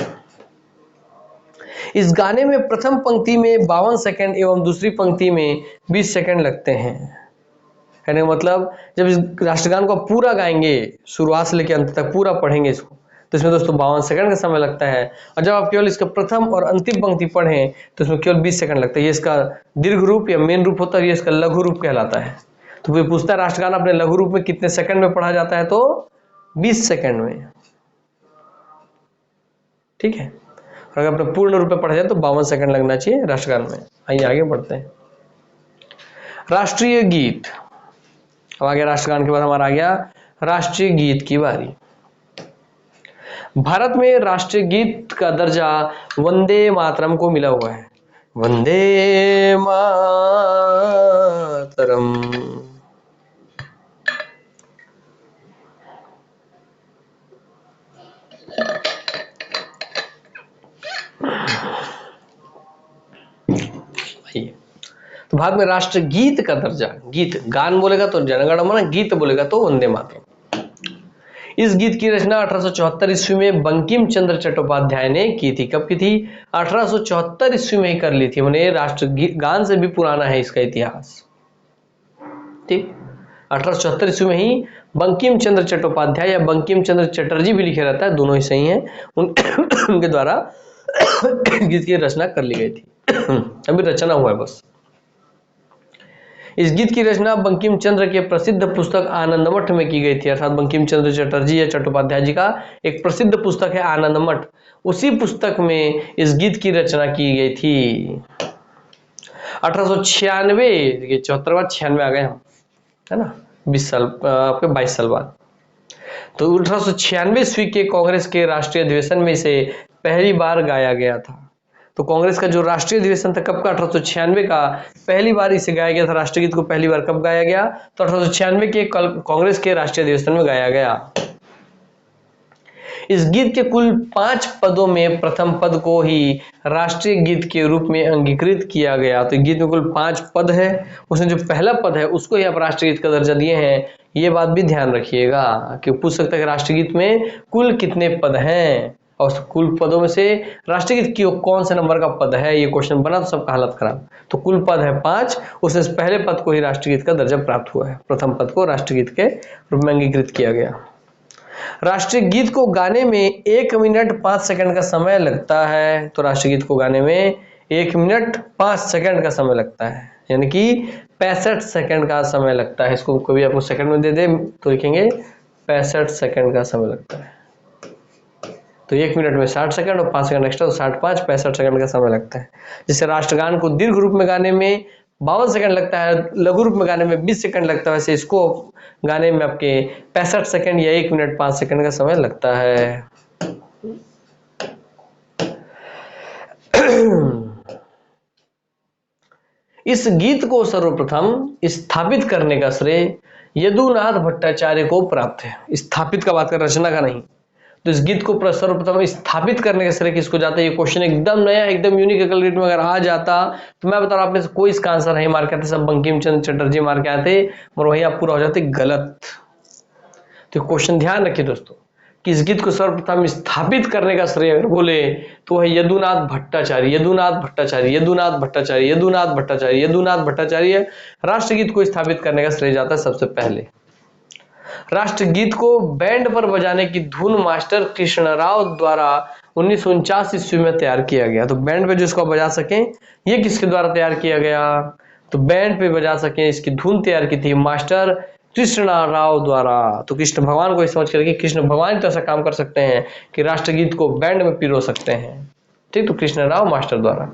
[SPEAKER 1] इस गाने में प्रथम पंक्ति में 52 सेकंड एवं दूसरी पंक्ति में 20 सेकंड लगते हैं। कहने का मतलब, जब इस राष्ट्रगान को पूरा गाएंगे, शुरुआत से लेकर अंत तक पूरा पढ़ेंगे इसको, तो इसमें दोस्तों 52 सेकंड का समय लगता है। और जब आप केवल इसका प्रथम और अंतिम पंक्ति पढ़ें तो इसमें केवल 20 सेकंड लगता है। ये इसका दीर्घ रूप या मेन रूप होता है, ये इसका लघु रूप कहलाता है। तो फिर पूछता है राष्ट्रगान अपने लघु रूप में कितने सेकंड में पढ़ा जाता है? तो 20 सेकंड में। ठीक है, और अगर अपने पूर्ण रूप में पढ़ा जाए तो 52 सेकंड लगना चाहिए राष्ट्रगान में। आइए आगे बढ़ते हैं। राष्ट्रीय गीत, अब आगे राष्ट्रगान के बाद हमारा आ गया राष्ट्रीय गीत की बारी। भारत में राष्ट्रीय गीत का दर्जा वंदे मातरम को मिला हुआ है। वंदे मातरम। तो भारत में राष्ट्र गीत का दर्जा, गीत, गान बोलेगा तो जनगण मन, गीत बोलेगा तो वंदे मातरम। इस गीत की रचना 1874 ईस्वी में बंकिम चंद्र चट्टोपाध्याय ने की थी। कब की थी? 1874 ईस्वी में ही कर ली थी। मैंने राष्ट्र गान से भी पुराना है इसका इतिहास। ठीक, 1874 ईस्वी में ही बंकिम चंद्र चट्टोपाध्याय या बंकिम चंद्र चटर्जी भी लिखे रहता है, दोनों ही सही हैं, उनके द्वारा गीत की रचना कर ली गई थी। अभी रचना हुआ है बस। इस गीत की रचना बंकिम चंद्र के प्रसिद्ध पुस्तक आनंदमठ में की गई थी, अर्थात बंकिम चंद्र चटर्जी या चट्टोपाध्याय जी का एक प्रसिद्ध पुस्तक है आनंदमठ, उसी पुस्तक में इस गीत की रचना की गई थी। 1896, ये 74 बाद 96 आ गए हम, है ना, 20 साल आपके 22 साल बाद। तो 1896 ईस्वी के कांग्रेस के राष्ट्रीय अधिवेशन में इसे पहली बार गाया गया था। तो कांग्रेस का जो राष्ट्रीय अधिवेशन था कब का, 1896 का, पहली बार इसे गाया गया था। राष्ट्रगीत को पहली बार कब गाया गया, तो 1896 के कांग्रेस के राष्ट्रीय अधिवेशन में गाया गया। इस गीत के कुल 5 पदों में प्रथम पद को ही राष्ट्रीय गीत के रूप में अंगीकृत किया गया। तो गीत में कुल 5 पद है, उसमें जो पहला पद है उसको ही आप राष्ट्रीय गीत का दर्जा दिए हैं, ये बात भी ध्यान रखिएगा कि पूछ सकता है कि राष्ट्रीय गीत में कुल कितने पद हैं, और कुल पदों में से राष्ट्रीय गीत की कौन से नंबर का पद है, ये क्वेश्चन बना तो सबका हालत खराब। तो कुल पद है 5, उसमें से पहले पद को ही राष्ट्रीय गीत का दर्जा प्राप्त हुआ है, प्रथम पद को राष्ट्रीय गीत के रूप में अंगीकृत किया गया। राष्ट्रीय गीत को गाने में 1 मिनट 5 सेकंड का समय लगता है। तो राष्ट्रीय गीत को गाने में 1 मिनट 5 सेकंड का समय लगता है, यानी कि 65 सेकंड का समय लगता है। इसको कभी आपको सेकंड में दे दे तो लिखेंगे 65 सेकंड का समय लगता है। तो 1 मिनट में 60 सेकंड और 5 सेकंड एक्स्ट्रा, तो 65 65 सेकंड का समय लगता है। जिससे राष्ट्रगान को दीर्घ रूप में गाने में 52 सेकंड लगता है, लघु रूप में गाने में 20 सेकंड लगता है, वैसे इसको गाने में आपके 65 सेकंड या 1 मिनट 5 सेकंड का समय लगता है। इस गीत को सर्वप्रथम स्थापित करने का श्रेय यदुनाथ भट्टाचार्य को प्राप्त है। स्थापित का बात कर, रचना का नहीं। तो इस गीत को सर्वप्रथम स्थापित करने का श्रेय किसको जाता है? ये क्वेश्चन एकदम नया, एकदम यूनिक रेट में अगर आ जाता तो मैं बता रहा हूं, आप में से कोई इसका आंसर नहीं मार के आते, सब बंकिम चंद्र चटर्जी मार के आते और वहीं आप पूरा हो जाते गलत। तो क्वेश्चन ध्यान रखिए दोस्तों कि इस गीत को सर्वप्रथम स्थापित करने का श्रेय अगर बोले तो वह यदुनाथ भट्टाचार्य, यदुनाथ भट्टाचार्य, यदुनाथ भट्टाचार्य, यदुनाथ भट्टाचार्य, यदुनाथ भट्टाचार्य राष्ट्रगीत को स्थापित करने का श्रेय जाता है सबसे पहले। राष्ट्रगीत को बैंड पर बजाने की धुन मास्टर कृष्णराव द्वारा 1949 ईस्वी में तैयार किया गया। तो बैंड पे जिसको बजा सकें, ये किसके द्वारा तैयार किया गया? तो बैंड पे बजा सकें इसकी धुन तैयार की थी मास्टर कृष्णराव द्वारा। तो कृष्ण भगवान को समझ करके कृष्ण भगवान तो ऐसा काम कर सकते हैं कि राष्ट्रगीत को बैंड में पिरो सकते हैं, ठीक। तो कृष्णराव मास्टर द्वारा,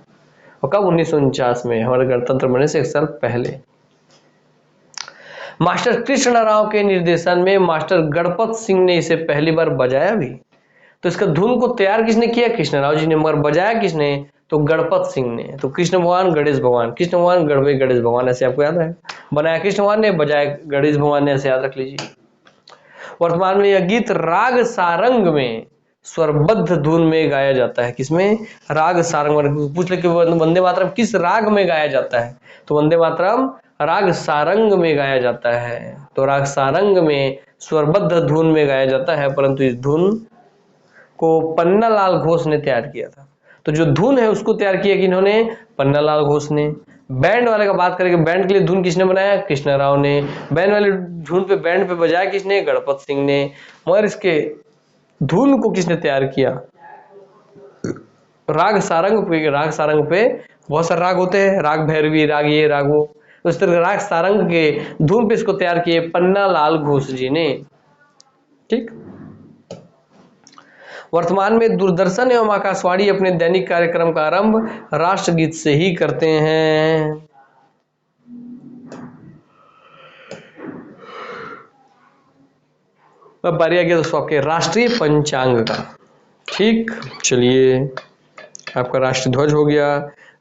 [SPEAKER 1] और कब? 1949 में, हमारे गणतंत्र बनने से 1 साल पहले। मास्टर कृष्णराव के निर्देशन में मास्टर गणपत सिंह ने इसे पहली बार बजाया भी। तो इसका धुन को तैयार किसने किया? कृष्णराव जी ने, मगर बजाया किसने? तो गणपत सिंह ने। तो कृष्ण भगवान गणेश भगवान, कृष्ण भगवान गणपति गणेश भगवान, ऐसे आपको याद है। बनाया कृष्ण भगवान ने, बजाया गणेश भगवान ने, ऐसे याद रख लीजिए। वर्तमान में यह गीत राग सारंग में स्वरबद्ध धुन में गाया जाता है। किसमें? राग सारंग। पूछ ले कि वंदे मातरम किस राग में गाया जाता है? तो वंदे मातरम राग सारंग में गाया जाता है। तो राग सारंग में स्वरबद्ध धुन में गाया जाता है, परंतु इस धुन को पन्नालाल घोष ने तैयार किया था। तो जो धुन है उसको तैयार किया कि इन्होंने, पन्नालाल घोष ने। बैंड वाले का बात करेंगे, बैंड के लिए धुन किसने बनाया? कृष्णराव ने। बैंड वाले धुन पे, बैंड पे बजाया किसने? गणपत सिंह ने। मगर इसके धुन को किसने तैयार किया? राग सारंग पे। राग सारंग पे बहुत सारे राग होते हैं, राग भैरवी, राग ये, राग वो। उस तरह राग सारंग के धुन पे इसको तैयार किए पन्नालाल घोष जी ने, ठीक। वर्तमान में दूरदर्शन एवं आकाशवाणी अपने दैनिक कार्यक्रम का आरंभ राष्ट्रगीत से ही करते हैं। अब बारी आ गया दोस्तों आपके राष्ट्रीय पंचांग का, ठीक। चलिए, आपका राष्ट्रीय ध्वज हो गया,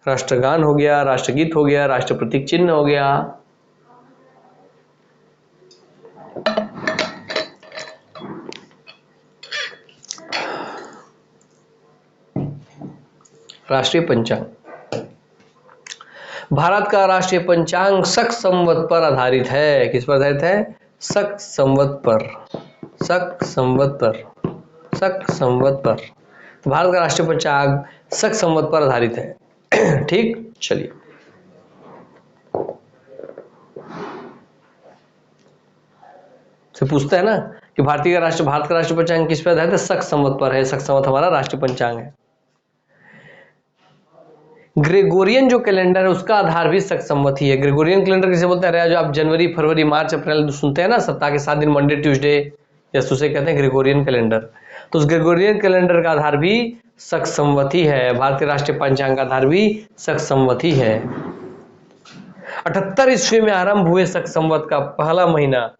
[SPEAKER 1] राष्ट्रगान हो गया, राष्ट्रगीत हो गया, राष्ट्र प्रतीक चिन्ह हो गया। राष्ट्रीय पंचांग, भारत का राष्ट्रीय पंचांग शक संवत पर आधारित है। किस पर आधारित है? शक संवत पर, शक संवत पर, शक संवत पर। तो भारत का राष्ट्रीय पंचांग शक संवत पर आधारित है, ठीक। चलिए, से पूछता है ना कि भारत का राष्ट्रीय पंचांग किस पर आधारित है? शक संवत पर है। शक संवत हमारा राष्ट्रीय पंचांग है। ग्रेगोरियन जो कैलेंडर है उसका आधार भी शक संवती है। ग्रेगोरियन कैलेंडर किसे बोलते हैं? जो आप जनवरी, फरवरी, मार्च, अप्रैल सुनते हैं ना, सप्ताह के 7 दिन, मंडे, ट्यूसडे, जैसे उसे कहते हैं ग्रेगोरियन कैलेंडर। तो उस ग्रेगोरियन कैलेंडर का आधार भी शक संवती है। भारतीय राष्ट्रीय पंचांग का आधार भी शक संवती है। 78 ईस्वी में आरंभ हुए शक संवत का पहला महीना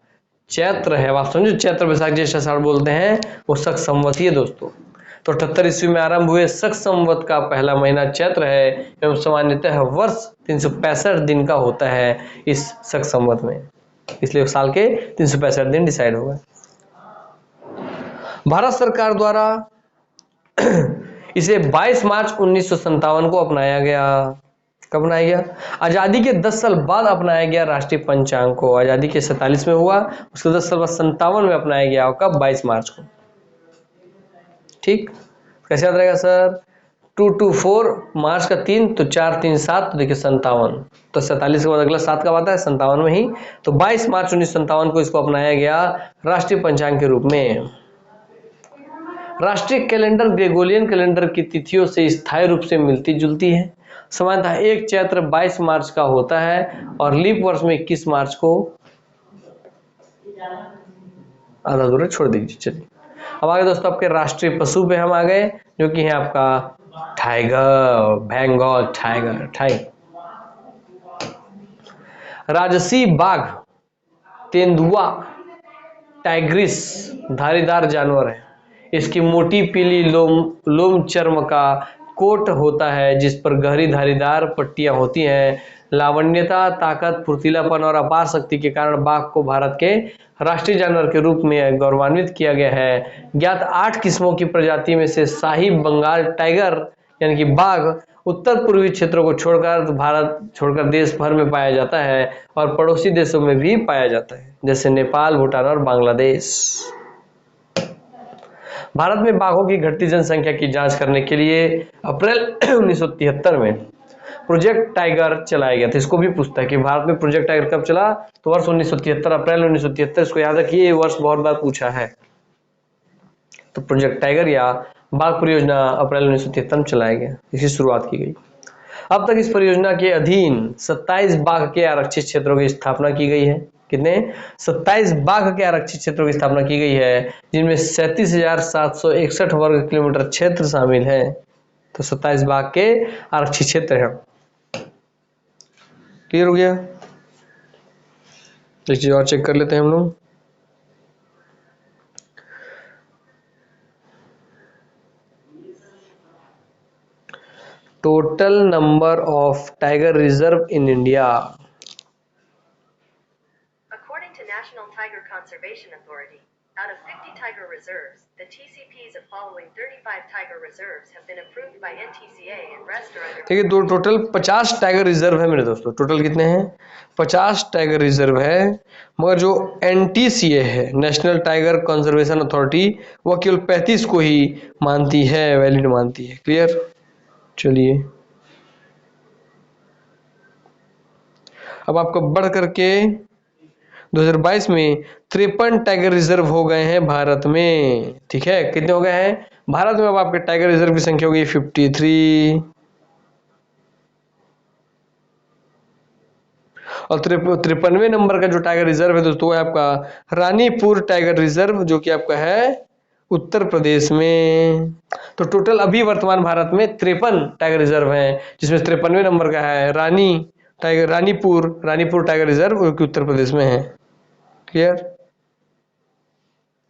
[SPEAKER 1] चैत्र है। आप समझो, चैत्र वैशाख ज्येष्ठ आषाढ़ बोलते हैं, वो शक संवती है दोस्तों। तो 78 ईस्वी में आरंभ हुए शक संवत का पहला महीना चैत्र है एवं सामान्यतः वर्ष 365 दिन का होता है इस शक संवत में, इसलिए साल के 365 दिन डिसाइड हो गए। भारत सरकार द्वारा इसे 22 मार्च 1957 को अपनाया गया। कब अपनाया गया? आजादी के 10 साल बाद अपनाया गया राष्ट्रीय पंचांग को। आजादी के 47 में हुआ, उसके 10 साल बाद 57 में अपनाया गया। कब? 22 मार्च को। ठीक, कैसे याद रहेगा सर? 224 मार्च का 3 तो 4 3 7, तो देखिए 57, तो 47 के बाद अगला 7 कब आता है? 57 में ही। तो 22 मार्च 1957 को इसको अपनाया गया राष्ट्रीय पंचांग के रूप में। राष्ट्रीय कैलेंडर ग्रेगोरियन कैलेंडर की तिथियों से स्थायी रूप से मिलती जुलती है। सामान्यतः एक चैत्र 22 मार्च का होता है और लीप वर्ष में 21 मार्च को आधा अधूरा छोड़ दीजिए। चलिए अब आगे दोस्तों आपके राष्ट्रीय पशु पे हम आ गए, जो कि है आपका टाइगर, बंगाल टाइगर। राजसी बाघ, तेंदुआ, टाइग्रिस धारीदार जानवर है। इसकी मोटी पीली लोम चर्म का कोट होता है जिस पर गहरी धारीदार पट्टियां होती हैं। लावण्यता, ताकत, फुर्तीलापन और अपार शक्ति के कारण बाघ को भारत के राष्ट्रीय जानवर के रूप में गौरवान्वित किया गया है। ज्ञात 8 किस्मों की प्रजाति में से शाही बंगाल टाइगर यानी कि बाघ उत्तर पूर्वी क्षेत्रों को छोड़कर भारत छोड़कर देश भर में पाया जाता है और पड़ोसी देशों में भी पाया जाता है, जैसे नेपाल, भूटान और बांग्लादेश। भारत में बाघों की घटती जनसंख्या की जांच करने के लिए अप्रैल 1973 में प्रोजेक्ट टाइगर चलाया गया था। इसको भी पूछता है कि भारत में प्रोजेक्ट टाइगर कब चला, तो वर्ष 1973, अप्रैल 1973। इसको याद रखिए, ये वर्ष बहुत बार पूछा है। तो प्रोजेक्ट टाइगर या बाघ परियोजना अप्रैल 1973 में चलाया गया, इसकी शुरुआत की गई। अब तक इस परियोजना के अधीन 27 बाघ के आरक्षित क्षेत्रों की स्थापना की गई है। कितने? 27 बाघ के आरक्षित क्षेत्रों की स्थापना की गई है, जिनमें 37,761 वर्ग किलोमीटर क्षेत्र शामिल है। तो 27 बाघ के आरक्षित क्षेत्र है। क्लियर हो गया? एक चीज और चेक कर लेते हैं हम लोग। Total number of tiger reserve in India.
[SPEAKER 2] According to National Tiger Conservation Authority, out of 50 tiger reserves, the TCPs of following 35 tiger reserves have been approved by NTCA and rest are under।
[SPEAKER 1] ठीक है, दो total 50 tiger reserve है मेरे दोस्तों। Total कितने हैं? 50 tiger reserve है, मगर जो NTCA है, नेशनल टाइगर कंजर्वेशन अथॉरिटी, वो केवल 35 को ही मानती है, वैलिड मानती है। क्लियर? चलिए अब आपको बढ़ करके 2022 में 53 टाइगर रिजर्व हो गए हैं भारत में। ठीक है, कितने हो गए हैं भारत में? अब आपके टाइगर रिजर्व की संख्या हो गई 53 और 53वें नंबर का जो टाइगर रिजर्व है दोस्तों, वो है आपका रानीपुर टाइगर रिजर्व, जो कि आपका है उत्तर प्रदेश में। तो टोटल अभी वर्तमान भारत में 53 टाइगर रिजर्व हैं, जिसमें 53वें नंबर का है रानीपुर टाइगर रिजर्व, जो कि उत्तर प्रदेश में है। क्लियर?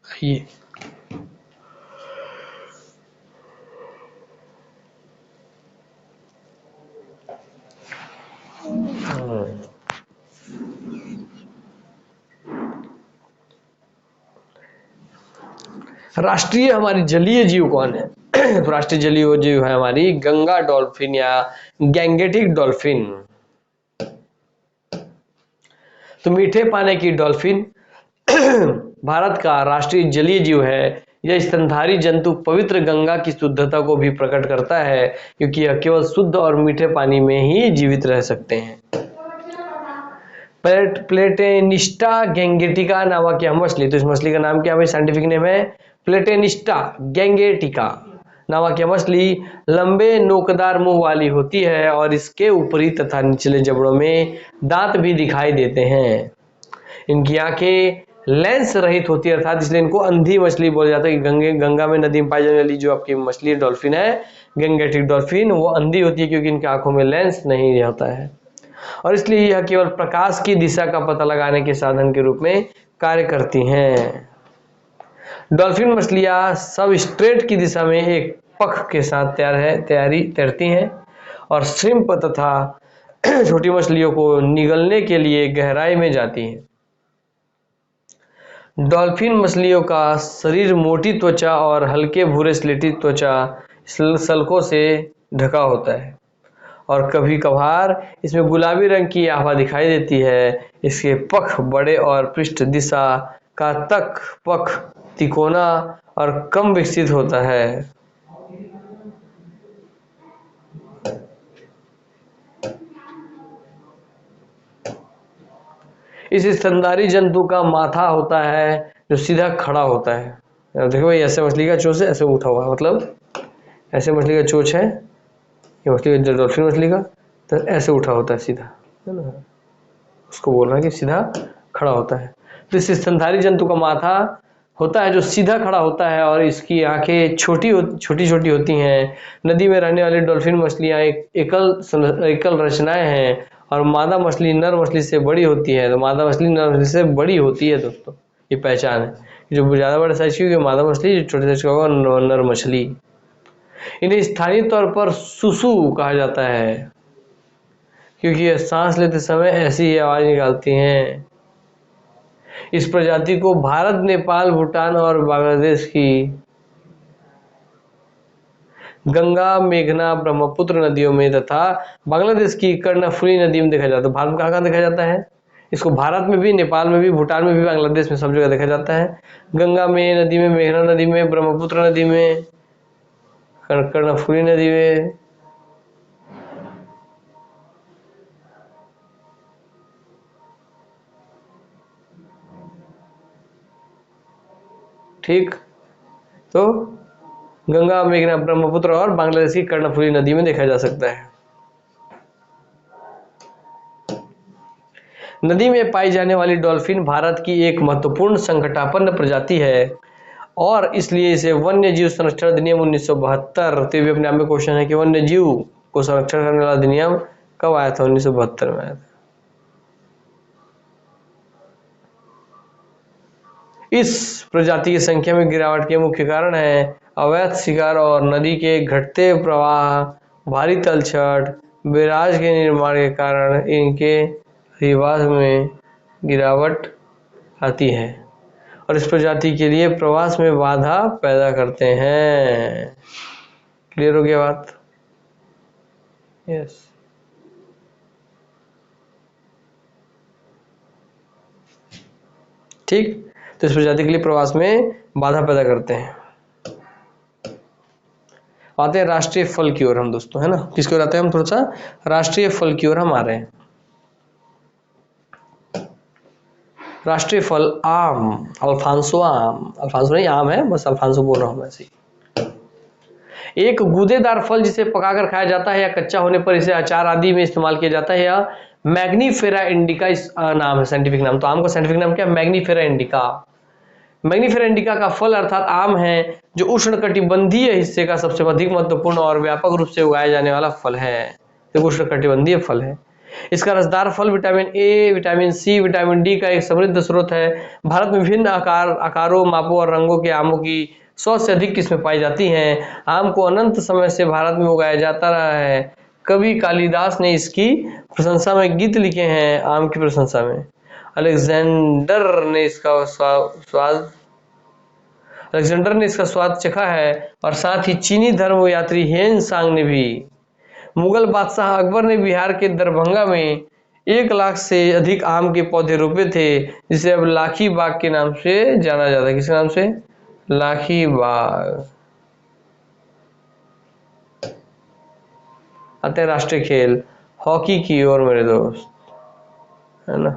[SPEAKER 1] आइए राष्ट्रीय हमारी जलीय जीव कौन है? तो राष्ट्रीय जलीय जीव है हमारी गंगा डॉल्फिन या गैंगेटिक डॉल्फिन। तो मीठे पानी की डॉल्फिन भारत का राष्ट्रीय जलीय जीव है। यह स्तनधारी जंतु पवित्र गंगा की शुद्धता को भी प्रकट करता है, क्योंकि यह केवल शुद्ध और मीठे पानी में ही जीवित रह सकते हैं। प्लेटेनिस्टा गैंगेटिका नामक यह मछली, तो इस मछली का नाम क्या है? साइंटिफिक नेम है प्लेटेनिस्टा गैंगेटिका। नवाकिया मछली लंबे नोकदार मुंह वाली होती है और इसके ऊपरी तथा निचले जबड़ों में दांत भी दिखाई देते हैं। इनकी आंखें लेंस रहित होती है, अर्थात इसलिए इनको अंधी मछली बोला जाता है। कि गंगा में नदी में पाई जाने वाली जो आपकी मछली डॉल्फिन है, गैंगेटिक डॉल्फिन, वो अंधी होती है क्योंकि इनकी आंखों में लेंस नहीं होता है और इसलिए यह केवल प्रकाश की दिशा का पता लगाने के साधन के रूप में कार्य करती हैं। डॉल्फिन मछलियां सब स्ट्रेट की दिशा में एक पख के साथ तैरती हैं और श्रिम्प तथा छोटी मछलियों को निगलने के लिए गहराई में जाती हैं। डॉल्फिन मछलियों का शरीर मोटी त्वचा और हल्के भूरे स्लेटी त्वचा सल्कों से ढका होता है और कभी कभार इसमें गुलाबी रंग की आभा दिखाई देती है। इसके पख बड़े और पृष्ठ दिशा का तक पख तिकोना और कम विकसित होता है। इस स्तनधारी जंतु का माथा होता है जो सीधा खड़ा होता है। देखो भाई, ऐसे मछली का चोंच है, ऐसे उठा हुआ है, मतलब ऐसे मछली का चोंच है, ये मछली का डॉल्फिन मछली का तो ऐसे उठा होता है सीधा, है ना, उसको बोल रहा है कि सीधा खड़ा होता है। तो इस स्तनधारी जंतु का माथा होता है जो सीधा खड़ा होता है और इसकी आंखें छोटी छोटी होती हैं। नदी में रहने वाली डॉल्फिन मछलियां एक एकल रचनाएं हैं और मादा मछली नर मछली से बड़ी होती है। तो मादा मछली नर मछली से बड़ी होती है दोस्तों, ये पहचान है। जो ज़्यादा बड़े साइज की होगी मादा मछली, जो छोटे साइज का होगा नर मछली। इन्हें स्थानीय तौर पर सुसु कहा जाता है क्योंकि ये सांस लेते समय ऐसी ही आवाज निकालती हैं। इस प्रजाति को भारत, नेपाल, भूटान और बांग्लादेश की गंगा, मेघना, ब्रह्मपुत्र नदियों में तथा बांग्लादेश की कर्णफुली नदी में देखा जाता है। भारत में कहाँ देखा जाता है? इसको भारत में भी, नेपाल में भी, भूटान में भी, बांग्लादेश में, सब जगह देखा जाता है। गंगा में नदी में, मेघना नदी में, ब्रह्मपुत्र नदी में, कर्णफुली नदी में। ठीक, तो गंगा, मेघना, ब्रह्मपुत्र और बांग्लादेश की कर्णफुली नदी में देखा जा सकता है। नदी में पाई जाने वाली डॉल्फिन भारत की एक महत्वपूर्ण संकटापन्न प्रजाति है और इसलिए इसे वन्य जीव संरक्षण अधिनियम 1972, तो ये भी अपने आप में क्वेश्चन है कि वन्य जीव को संरक्षण करने वाला अधिनियम कब आया था? 1972 में आया था। इस प्रजाति की संख्या में गिरावट के मुख्य कारण है अवैध शिकार और नदी के घटते प्रवाह, भारी तलछट, बैराज के निर्माण के कारण इनके अधिवास में गिरावट आती है और इस प्रजाति के लिए प्रवास में बाधा पैदा करते हैं। क्लियर हो गया बात? यस। ठीक, तो इस प्रजाति के लिए प्रवास में बाधा पैदा करते हैं। आते हैं राष्ट्रीय फल की ओर हम दोस्तों, है ना। किसकी ओर आते हैं हम? थोड़ा सा राष्ट्रीय फल की ओर हम आ रहे हैं। राष्ट्रीय फल आम, अल्फांसो आम, अल्फांसो नहीं आम है, बस अल्फांसो बोल रहा हूं मैं ऐसे। एक गूदेदार फल जिसे पकाकर खाया जाता है या कच्चा होने पर इसे अचार आदि में इस्तेमाल किया जाता है। या मैग्नीफेरा इंडिका इस नाम है, साइंटिफिक नाम। तो आम का साइंटिफिक नाम क्या है? Mangifera indica. मैग्नीफेरा इंडिका का फल अर्थात आम है जो उष्णकटिबंधीय हिस्से का सबसे अधिक महत्वपूर्ण और व्यापक रूप से उगाया जाने वाला फल है। तो उष्णकटिबंधीय फल है। इसका रसदार फल vitamin A, vitamin C, vitamin D का एक समृद्ध स्रोत है। भारत में विभिन्न आकारों, मापों और रंगों के आमों की 100 से अधिक किस्में पाई जाती हैं। आम को अनंत समय से भारत में उगाया जाता रहा है। कवि कालिदास ने इसकी प्रशंसा में गीत लिखे हैं। आम की प्रशंसा में अलेक्जेंडर ने इसका स्वाद चखा है और साथ ही चीनी धर्म यात्री हेन सांग ने भी। मुगल बादशाह अकबर ने बिहार के दरभंगा में 1 लाख से अधिक आम के पौधे रोपे थे, जिसे अब लाखी बाग के नाम से जाना जाता है। किस नाम से? लाखी बाग। आते हैं राष्ट्रीय खेल हॉकी की ओर मेरे दोस्त, है ना।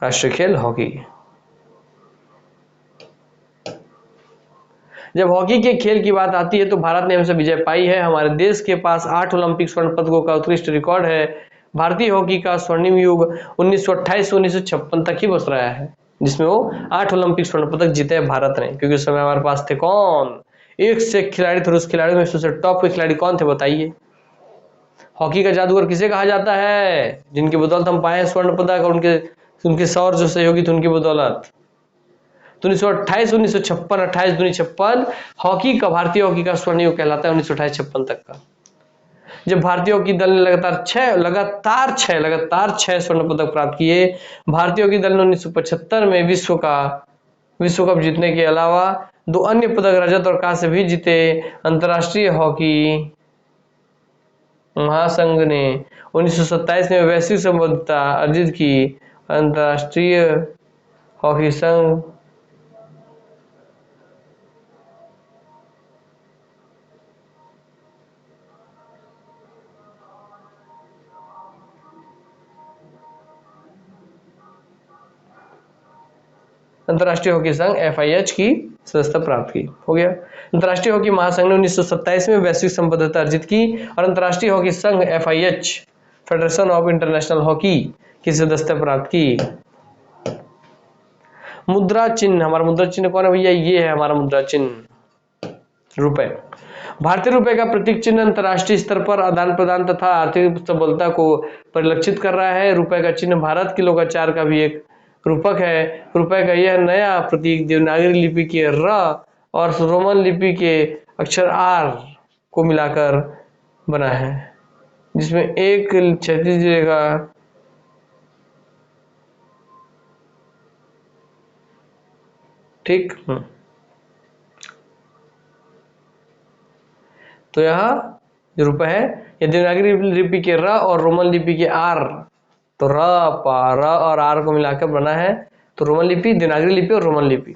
[SPEAKER 1] राष्ट्रीय खेल हॉकी। जब हॉकी के खेल की बात आती है तो भारत ने हमसे विजय पाई है। हमारे देश के पास 8 ओलंपिक स्वर्ण पदकों का उत्कृष्ट रिकॉर्ड है। भारतीय हॉकी का स्वर्णिम युग 1928 से 1956 तक ही बस रहा है, जिसमें वो 8 ओलंपिक स्वर्ण पदक जीते हैं भारत ने, क्योंकि उस समय हमारे पास थे कौन, एक से एक खिलाड़ी थे। उस खिलाड़ियों में सबसे टॉप के खिलाड़ी कौन थे बताइए। हॉकी का जादूगर किसे कहा जाता है, जिनकी बदौलत हम पाए स्वर्ण पदक और उनके उनके सौर जो सहयोगी थे उनकी बदौलत। तो 1928 1956 28 दूनी 56 हॉकी का, भारतीय हॉकी का स्वर्ण युग कहलाता है 1928 56 तक का, जब भारतीय हॉकी दल ने लगातार छह स्वर्ण पदक प्राप्त किए। भारतीय हॉकी दल ने 1975 में विश्व कप जीतने के अलावा 2 अन्य पदक रजत और कांस्य भी जीते। अंतर्राष्ट्रीय हॉकी महासंघ ने 1927 में वैश्विक संबद्धता अर्जित की। अंतर्राष्ट्रीय हॉकी संघ अंतर्राष्ट्रीय हॉकी संघ FIH की सदस्यता प्राप्त की। हो गया। अंतर्राष्ट्रीय हॉकी महासंघ ने 1927 में वैश्विक संबद्धता अर्जित की और अंतर्राष्ट्रीय हॉकी संघ FIH federation of international hockey की सदस्यता प्राप्त की। मुद्रा चिन्ह, हमारा मुद्रा चिन्ह कौन है भैया, ये है हमारा मुद्रा चिन्ह, रुपए। भारतीय रुपए का प्रतीक चिन्ह अंतर्राष्ट्रीय स्तर पर आदान प्रदान तथा आर्थिक सबलता को परिलक्षित कर रहा है। रुपए का चिन्ह भारत की लोकाचार का भी एक रूपक है। रुपए का यह नया प्रतीक देवनागरी लिपि के र और रोमन लिपि के अक्षर R को मिलाकर बना है, जिसमें एक क्षैतिज रेखा ठीक। तो यहाँ जो रुपए है ये देवनागरी लिपि के र और रोमन लिपि के R, तो र और R को मिलाकर बना है। तो रोमन लिपि, देवनागरी लिपि और रोमन लिपि,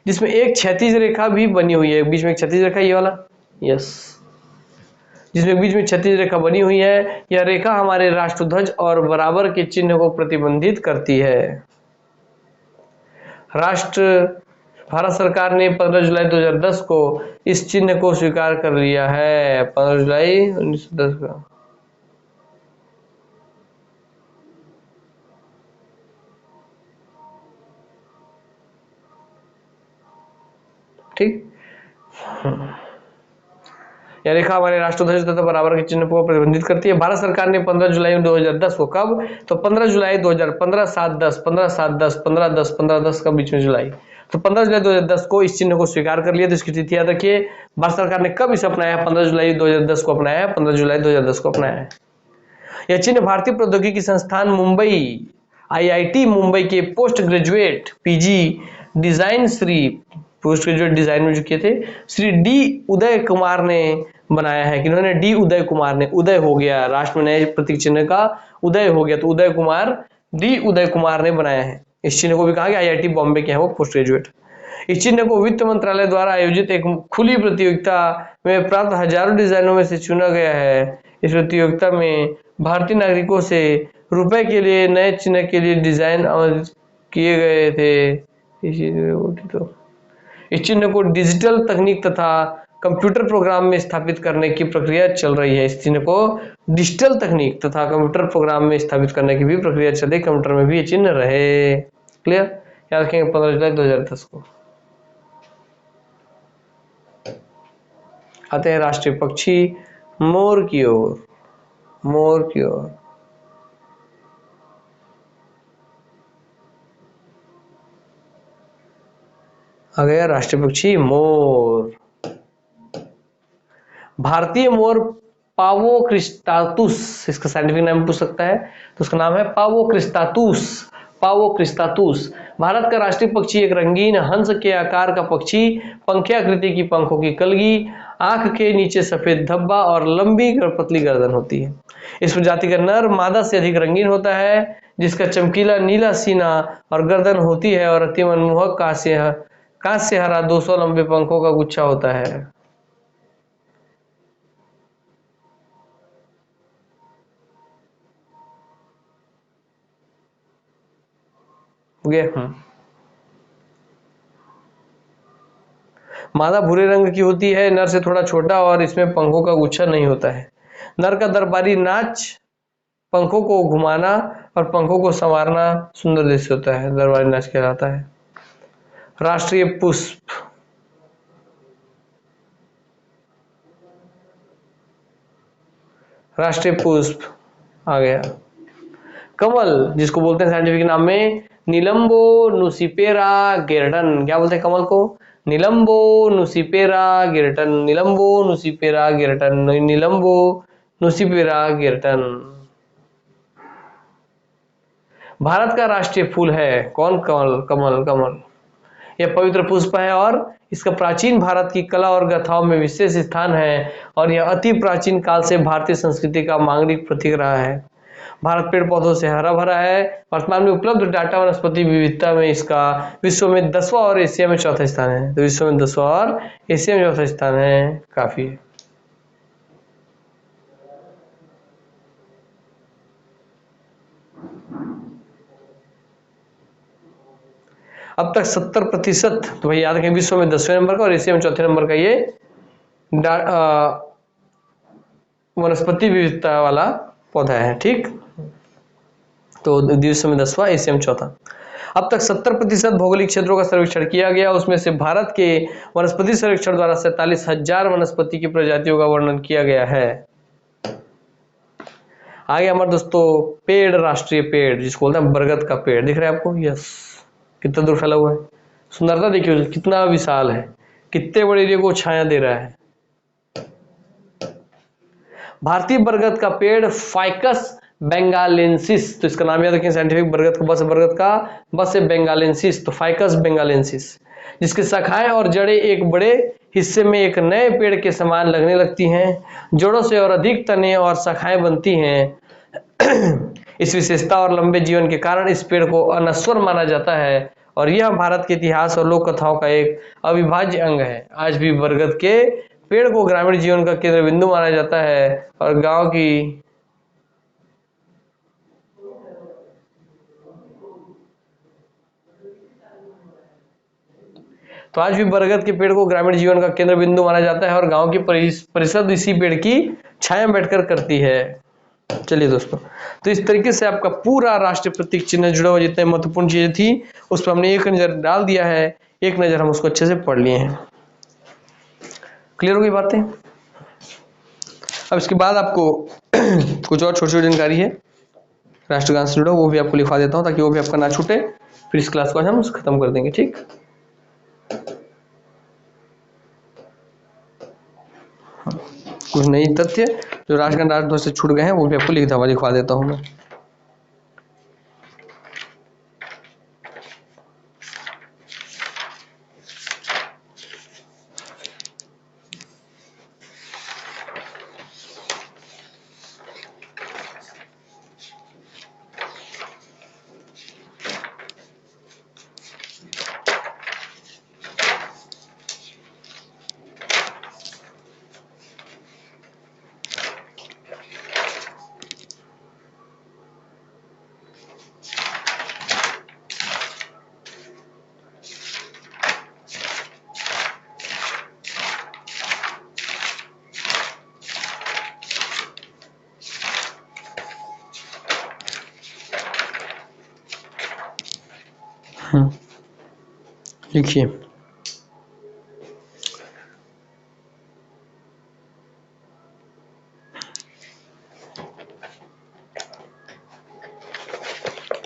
[SPEAKER 1] जिसमें एक क्षैतिज रेखा भी बनी हुई है, बीच में एक क्षैतिज रेखा, ये वाला, यस, जिसमें बीच में क्षैतिज रेखा बनी हुई है। यह रेखा हमारे राष्ट्रध्वज और बराबर के चिन्ह को प्रतिबंधित करती है। भारत सरकार ने 15 जुलाई 2010 को इस चिन्ह को स्वीकार कर लिया है। 15 जुलाई 1910 का, ठीक। यह रेखा हमारे राष्ट्रध्वज तथा बराबर के चिन्ह को प्रतिबंधित करती है। भारत सरकार ने 15 जुलाई 2010 को, कब, तो 15 जुलाई 2015 7/10 15/7/10 15/10 15/10 का बीच में जुलाई, तो 15 जुलाई 2010 को इस चिन्ह को स्वीकार कर लिया। तो इसकी तिथि याद रखिए। भारत सरकार ने कब इसे अपनाया है, 15 जुलाई 2010 को अपनाया है, 15 जुलाई 2010 को अपनाया है। यह चिन्ह भारतीय प्रौद्योगिकी संस्थान मुंबई IIT मुंबई के पोस्ट ग्रेजुएट डिजाइन में जो किए थे श्री D उदय कुमार ने बनाया है। कि उन्होंने D उदय कुमार ने, उदय हो गया, राष्ट्र में नए प्रतीक चिन्ह का उदय हो गया, तो D उदय कुमार ने बनाया है। इस चिन्ह को भी कहा गया IIT बॉम्बे के हैं वो पोस्ट ग्रेजुएट। इस चिन्ह को वित्त मंत्रालय द्वारा आयोजित एक खुली प्रतियोगिता में प्राप्त हजारों डिजाइनों में से चुना गया है। इस प्रतियोगिता में भारतीय नागरिकों से रुपए के लिए नए चिन्ह के लिए डिजाइन आमंत्रित किए गए थे। इस चिन्ह को डिजिटल तकनीक तथा कंप्यूटर प्रोग्राम में स्थापित करने की प्रक्रिया चल रही है। इस चिन्ह को डिजिटल तकनीक तथा कंप्यूटर प्रोग्राम में स्थापित करने की भी प्रक्रिया चल रही, कंप्यूटर में भी ये चिन्ह रहे। क्लियर, याद रखेंगे 15 जुलाई 2010 को। आते हैं राष्ट्रीय पक्षी मोर की ओर। आ गया राष्ट्रीय पक्षी मोर। भारतीय मोर पावो क्रिस्टातुस, इसका साइंटिफिक नाम पूछ सकता है, तो उसका नाम है पावो क्रिस्टातुस। भारत का राष्ट्रीय पक्षी एक रंगीन हंस के आकार का पक्षी, पंखे आकृति की पंखों की कलगी, आंख के नीचे सफेद धब्बा और लंबी और पतली गर्दन होती है। इस प्रजाति का नर मादा से अधिक रंगीन होता है, जिसका चमकीला नीला सीना और गर्दन होती है और अति मनमोहक कांस्य हरा 200 लंबे पंखों का गुच्छा होता है। मादा भूरे रंग की होती है, नर से थोड़ा छोटा और इसमें पंखों का गुच्छा नहीं होता है। नर का दरबारी नाच पंखों को घुमाना और पंखों को संवारना सुंदर दृश्य होता है, दरबारी नाच कहलाता है। राष्ट्रीय पुष्प, राष्ट्रीय पुष्प आ गया कमल, जिसको बोलते हैं साइंटिफिक नाम में नीलम्बो नुसिफेरा गिरटन। क्या बोलते हैं कमल को? नीलम्बो नुसिफेरा गिरटन, नीलम्बो नुसिफेरा गिरटन, नीलम्बो नुसिफेरा गिरटन। भारत का राष्ट्रीय फूल है कौन? कमल, कमल, कमल। यह पवित्र पुष्प है और इसका प्राचीन भारत की कला और गाथाओं में विशेष स्थान है और यह अति प्राचीन काल से भारतीय संस्कृति का मांगलिक प्रतीक रहा है। भारत पेड़ पौधों से हरा भरा है। वर्तमान में उपलब्ध डाटा वनस्पति विविधता में इसका विश्व में 10वां और एशिया में चौथा स्थान है। तो विश्व में 10वां और एशिया में चौथा स्थान है, काफी है। अब तक 70%, तो भाई याद रखें, विश्व में 10वें नंबर का और एशिया में चौथे नंबर का ये वनस्पति विविधता वाला पौधा है। ठीक, तो विश्व में 10वां, एशिया में चौथा। अब तक 70% भौगोलिक क्षेत्रों का सर्वेक्षण किया गया, उसमें से भारत के वनस्पति सर्वेक्षण द्वारा 47,000 वनस्पति की प्रजातियों का वर्णन किया गया है। आगे हमारे दोस्तों पेड़, राष्ट्रीय पेड़ जिसको बोलते हैं बरगद का पेड़, दिख रहा है आपको? यस, कितना दूर फैला हुआ है, सुंदरता देखिए कितना विशाल है, कितने बड़े एरिया को छाया दे रहा है। भारतीय बरगद का पेड़ फाइकस बेंगालेंसिस, तो इसका नाम याद रखें साइंटिफिक, बरगद का बरगद का बस है बेंगालेंसिस, तो फाइकस बेंगालेंसिस, जिसकी शाखाएं और जड़ें एक बड़े हिस्से में एक नए पेड़ के समान लगने लगती हैं। जड़ों से और अधिक तने और शाखाएं बनती हैं। इस विशेषता और लंबे जीवन के कारण इस पेड़ को अनश्वर माना जाता है और यह भारत के इतिहास और लोक कथाओं का एक अविभाज्य अंग है। आज भी बरगद के पेड़ को ग्रामीण जीवन का केंद्र बिंदु माना जाता है और गांव की तो आज भी बरगद के पेड़ को ग्रामीण जीवन का केंद्र बिंदु माना जाता है और गांव की परिषद इसी पेड़ की छाया में बैठकर करती है। चलिए दोस्तों, तो इस तरीके से आपका पूरा राष्ट्रीय प्रतीक चिन्ह जुड़ा हुआ जितने महत्वपूर्ण चीजें थी उस पर हमने एक नजर डाल दिया है, एक नजर हम उसको अच्छे से पढ़ लिए हैं। क्लियर हो गई बातें? अब इसके बाद आपको कुछ और छोटी छोटी जानकारी है राष्ट्रगान से जुड़ा, वो भी आपको लिखवा देता हूँ ताकि वो भी आपका ना छूटे। फिर इस क्लास को आज हम खत्म कर देंगे। ठीक, कुछ नई तथ्य जो राष्ट्रगान राष्ट्रध्वज से छूट गए हैं वो भी आपको लिखवा देता हूँ मैं। लिखिए,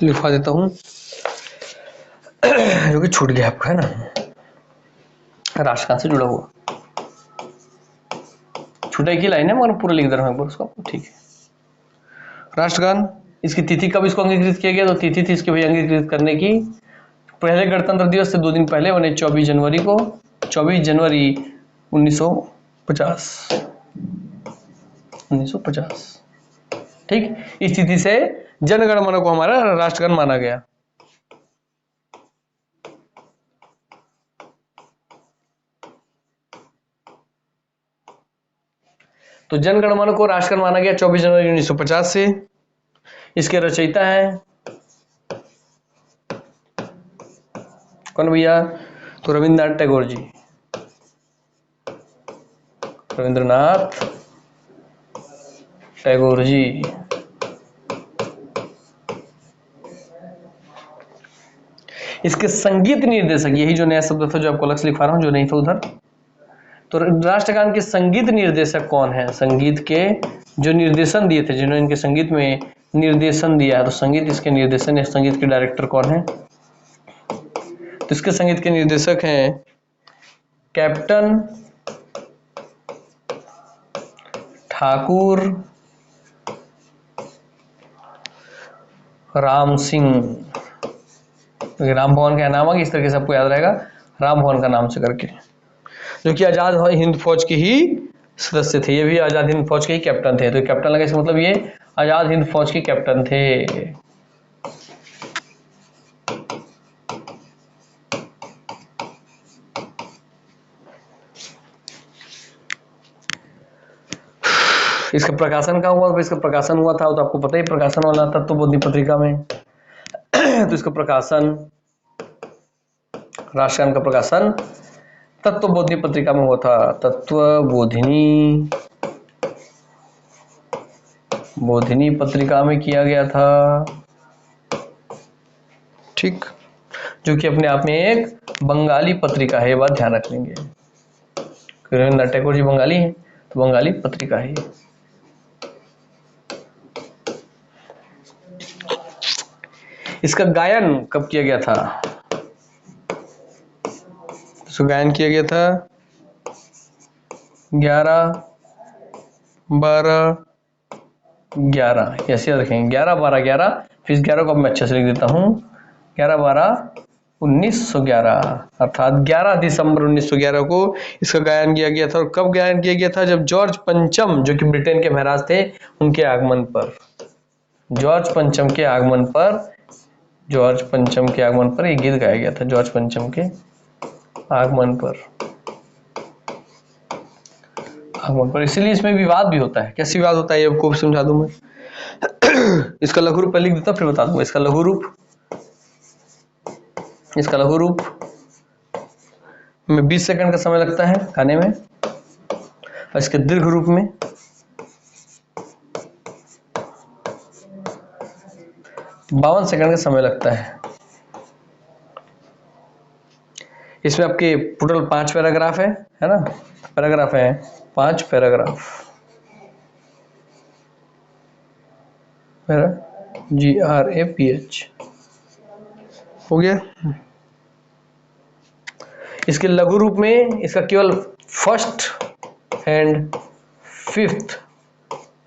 [SPEAKER 1] लिखवा देता हूं जो कि छूट गया आपका, है ना, राष्ट्रगान से जुड़ा हुआ छूटा की लाइन है मगर पूरा लिख दे रहा हूं उसको। ठीक है, राष्ट्रगान, इसकी तिथि कब इसको अंगीकृत किया गया? तो तिथि थी इसके भाई अंगीकृत करने की पहले गणतंत्र दिवस से 2 दिन पहले बने 24 जनवरी को, 24 जनवरी 1950। ठीक, इस तिथि से जनगण मन को हमारा राष्ट्रगान माना गया। तो जनगण मन को राष्ट्रगान माना गया 24 जनवरी 1950 से। इसके रचयिता है कौन भैया? तो रविंद्रनाथ टैगोर जी। रविंद्रनाथ टैगोर जी। इसके संगीत निर्देशक, यही जो नया शब्द था जो आपको अलग से लिखवा रहा हूं जो नहीं था उधर, तो राष्ट्रगान के संगीत निर्देशक कौन है? संगीत के जो निर्देशन दिए थे, जिन्होंने इनके संगीत में निर्देशन दिया है, तो संगीत इसके निर्देशन या संगीत के डायरेक्टर कौन है? तो इसके संगीत के निर्देशक हैं कैप्टन ठाकुर राम सिंह। राम भवन का नाम है, इस तरीके से आपको याद रहेगा, राम भवन का नाम से करके, जो कि आजाद हिंद फौज के ही सदस्य थे। ये भी आजाद हिंद फौज के ही कैप्टन थे। तो कैप्टन लगा, इसका मतलब ये आजाद हिंद फौज के कैप्टन थे। इसका प्रकाशन कहाँ हुआ? इसका प्रकाशन हुआ था, तो आपको पता ही प्रकाशन वाला तत्वबोधिनी पत्रिका में। तो इसका प्रकाशन, राष्ट्रगान का प्रकाशन तत्वबोधिनी पत्रिका में हुआ था। तत्वबोधिनी पत्रिका में किया गया था, ठीक, जो कि अपने आप में एक बंगाली पत्रिका है। ये बात ध्यान रख लेंगे, रविंद्रनाथ टैगोर जी बंगाली हैं, तो बंगाली पत्रिका है। इसका गायन कब किया गया था? इसका गायन किया गया था 11/12/11, ऐसे रखेंगे 11/12/11। फिर 11 को मैं अच्छे से लिख देता हूँ, 11/12/1911, अर्थात 11 दिसंबर 1911 को इसका गायन किया गया था। और कब गायन किया गया था? जब जॉर्ज पंचम, जो कि ब्रिटेन के महाराज थे, उनके आगमन पर। जॉर्ज पंचम के आगमन पर ये गीत गाया गया था। जॉर्ज पंचम के आगमन पर, इसलिए इसमें विवाद भी होता है। कैसे विवाद होता है ये आपको समझा दूं मैं। इसका लघु रूप लिख देता, फिर बता दूंगा। इसका लघु रूप में 20 सेकंड का समय लगता है गाने में, और इसके दीर्घ रूप में 52 सेकंड का समय लगता है। इसमें आपके टोटल 5 पैराग्राफ है ना? पैराग्राफ है 5 पैराग्राफ, GRAPH हो गया। इसके लघु रूप में इसका केवल फर्स्ट एंड 5th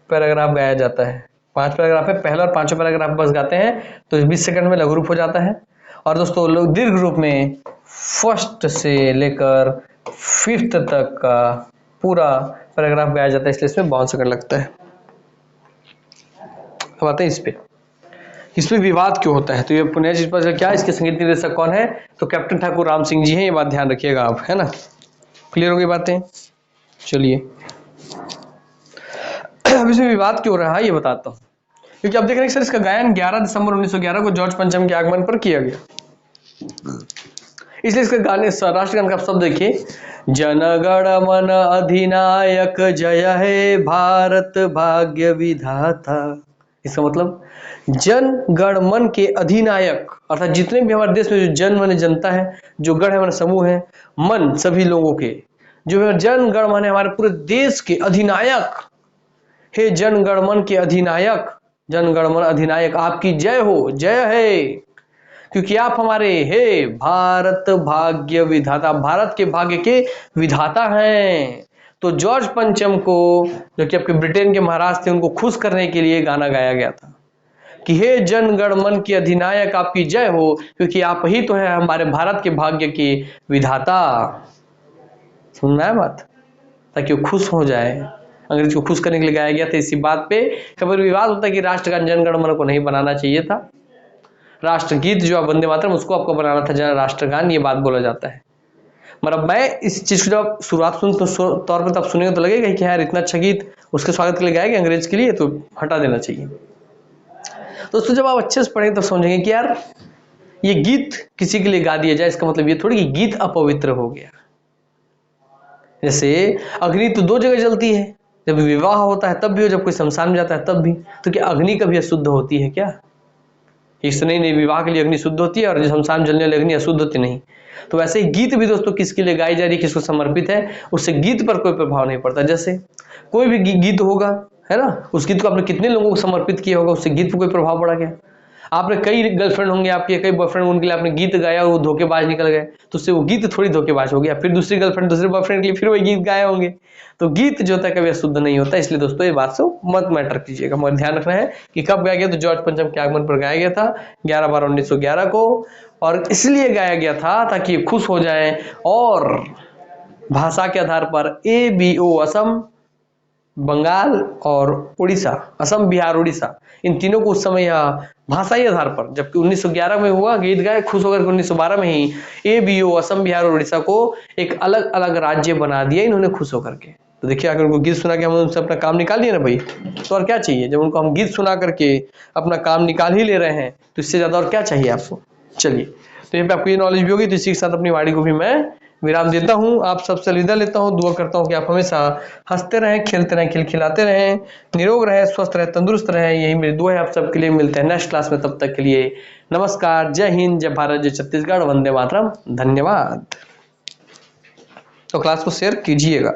[SPEAKER 1] पैराग्राफ गाया जाता है। 5 पैराग्राफ है, पहला और 5वां पैराग्राफ बस गाते हैं, तो 20 सेकंड में लघु रूप हो जाता है। और दोस्तों लोग दीर्घ रूप में फर्स्ट से लेकर 5th तक का पूरा पैराग्राफ गाया जाता है, इसलिए इसमें 52 सेकंड लगता है। अब आते हैं इस पे विवाद क्यों होता है। तो ये पुनः चीज पर क्या, इसके संगीत निर्देशक कौन है? तो कैप्टन ठाकुर राम सिंह जी हैं। ये बात ध्यान रखिएगा आप, है ना? क्लियर हो गई बातें? चलिए अब इसमें विवाद क्यों रहा ये बताता हूँ। क्योंकि आप देख रहे हैं सर, इसका गायन 11 दिसंबर 1911 को जॉर्ज पंचम के आगमन पर किया गया, इसलिए इसके गाने राष्ट्रगान का शब्द देखिए, जनगण मन अधिनायक जय हे भारत भाग्य विधाता। इसका मतलब जन गण मन के अधिनायक, अर्थात जितने भी हमारे देश में जो जन मन जनता है, जो गण है हमारे समूह है, मन सभी लोगों के, जो जन गण मन है हमारे पूरे देश के अधिनायक, हे जन गण मन के अधिनायक, जन गण मन अधिनायक आपकी जय हो, जय है, क्योंकि आप हमारे हे भारत भाग्य विधाता, भारत के भाग्य के विधाता हैं। तो जॉर्ज पंचम को, जो कि आपके ब्रिटेन के महाराज थे, उनको खुश करने के लिए गाना गाया गया था कि हे जन गण मन के अधिनायक आपकी जय हो, क्योंकि आप ही तो है हमारे भारत के भाग्य के विधाता। सुनना है बात, ताकि वो खुश हो जाए। अंग्रेज को खुश करने के लिए गाया गया था। इसी बात पे कभी विवाद होता है कि राष्ट्रगान जनगण मन को नहीं बनाना चाहिए था, राष्ट्रगीत जो आप वंदे मातरम उसको आपको बनाना था, जहाँ राष्ट्रगान ये बात बोला जाता है। मतलब मैं इस चीज को जब शुरुआत सुन तो तौर पर तब सुनेंगे तो लगेगा कि यार इतना अच्छा गीत उसके स्वागत के लिए गाया गया अंग्रेज के लिए, तो हटा देना चाहिए। दोस्तों जब आप अच्छे से पढ़ेंगे तब समझेंगे कि यार ये गीत किसी के लिए गा दिया जाए, इसका मतलब ये थोड़ी कि गीत अपवित्र हो गया। जैसे अग्नि तो दो जगह जलती है, जब विवाह होता है तब भी, और जब कोई शमशान में जाता है तब भी। तो क्या अग्नि कभी अशुद्ध होती है क्या? इस नहीं, विवाह के लिए अग्नि शुद्ध होती है और शमशान जलने वाली अग्नि अशुद्ध होती नहीं। तो वैसे ही गीत भी दोस्तों किसके लिए गाई जा रही है, किसको समर्पित है, उससे गीत पर कोई प्रभाव नहीं पड़ता। जैसे कोई भी गीत होगा, है ना, उस गीत को आपने कितने लोगों को समर्पित किया होगा, उससे गीत पर कोई प्रभाव पड़ा क्या? आपने कई गर्लफ्रेंड होंगे आपके, कई बॉयफ्रेंड, उनके लिए आपने गीत गाया और वो धोखेबाज निकल गए, तो उससे वो गीत थोड़ी धोखेबाज हो गया। फिर दूसरी गर्लफ्रेंड, दूसरे बॉयफ्रेंड के लिए फिर वही गीत गाए होंगे। तो गीत जो होता है कभी अशुद्ध नहीं होता। इसलिए दोस्तों ये बात से मत मैटर कीजिएगा, मगर ध्यान रखना है कि कब गाया गया, तो जॉर्ज पंचम के आगमन पर गाया गया था 11/12/1911 को। और इसलिए गाया गया था ताकि ये खुश हो जाए और भाषा के आधार पर ABO असम, बंगाल और उड़ीसा, असम बिहार उड़ीसा, इन तीनों को उस समय यह भाषाई आधार पर, जबकि 1911 में हुआ गीत गाए खुश होकर, 1912 में ही ABO असम बिहार और उड़ीसा को एक अलग अलग राज्य बना दिया इन्होंने खुश होकर के। तो देखिए अगर उनको गीत सुना के हम उनसे अपना काम निकाल लिए ना भाई, तो और क्या चाहिए? जब उनको हम गीत सुना करके अपना काम निकाल ही ले रहे हैं तो इससे ज्यादा और क्या चाहिए आपको? चलिए, तो यहाँ पे आपको ये नॉलेज भी होगी। तो इसी के साथ अपनी वाणी को भी मैं विराम देता हूँ, आप सबसे अलविदा लेता हूँ। दुआ करता हूँ कि आप हमेशा हंसते रहें, खेलते रहें, खिलखिलाते रहें, निरोग रहें, स्वस्थ रहें, तंदुरुस्त रहें। यही मेरी दुआ है आप सबके लिए। मिलते हैं नेक्स्ट क्लास में, तब तक के लिए नमस्कार, जय हिंद, जय भारत, जय छत्तीसगढ़, वंदे मातरम, धन्यवाद। तो क्लास को शेयर कीजिएगा।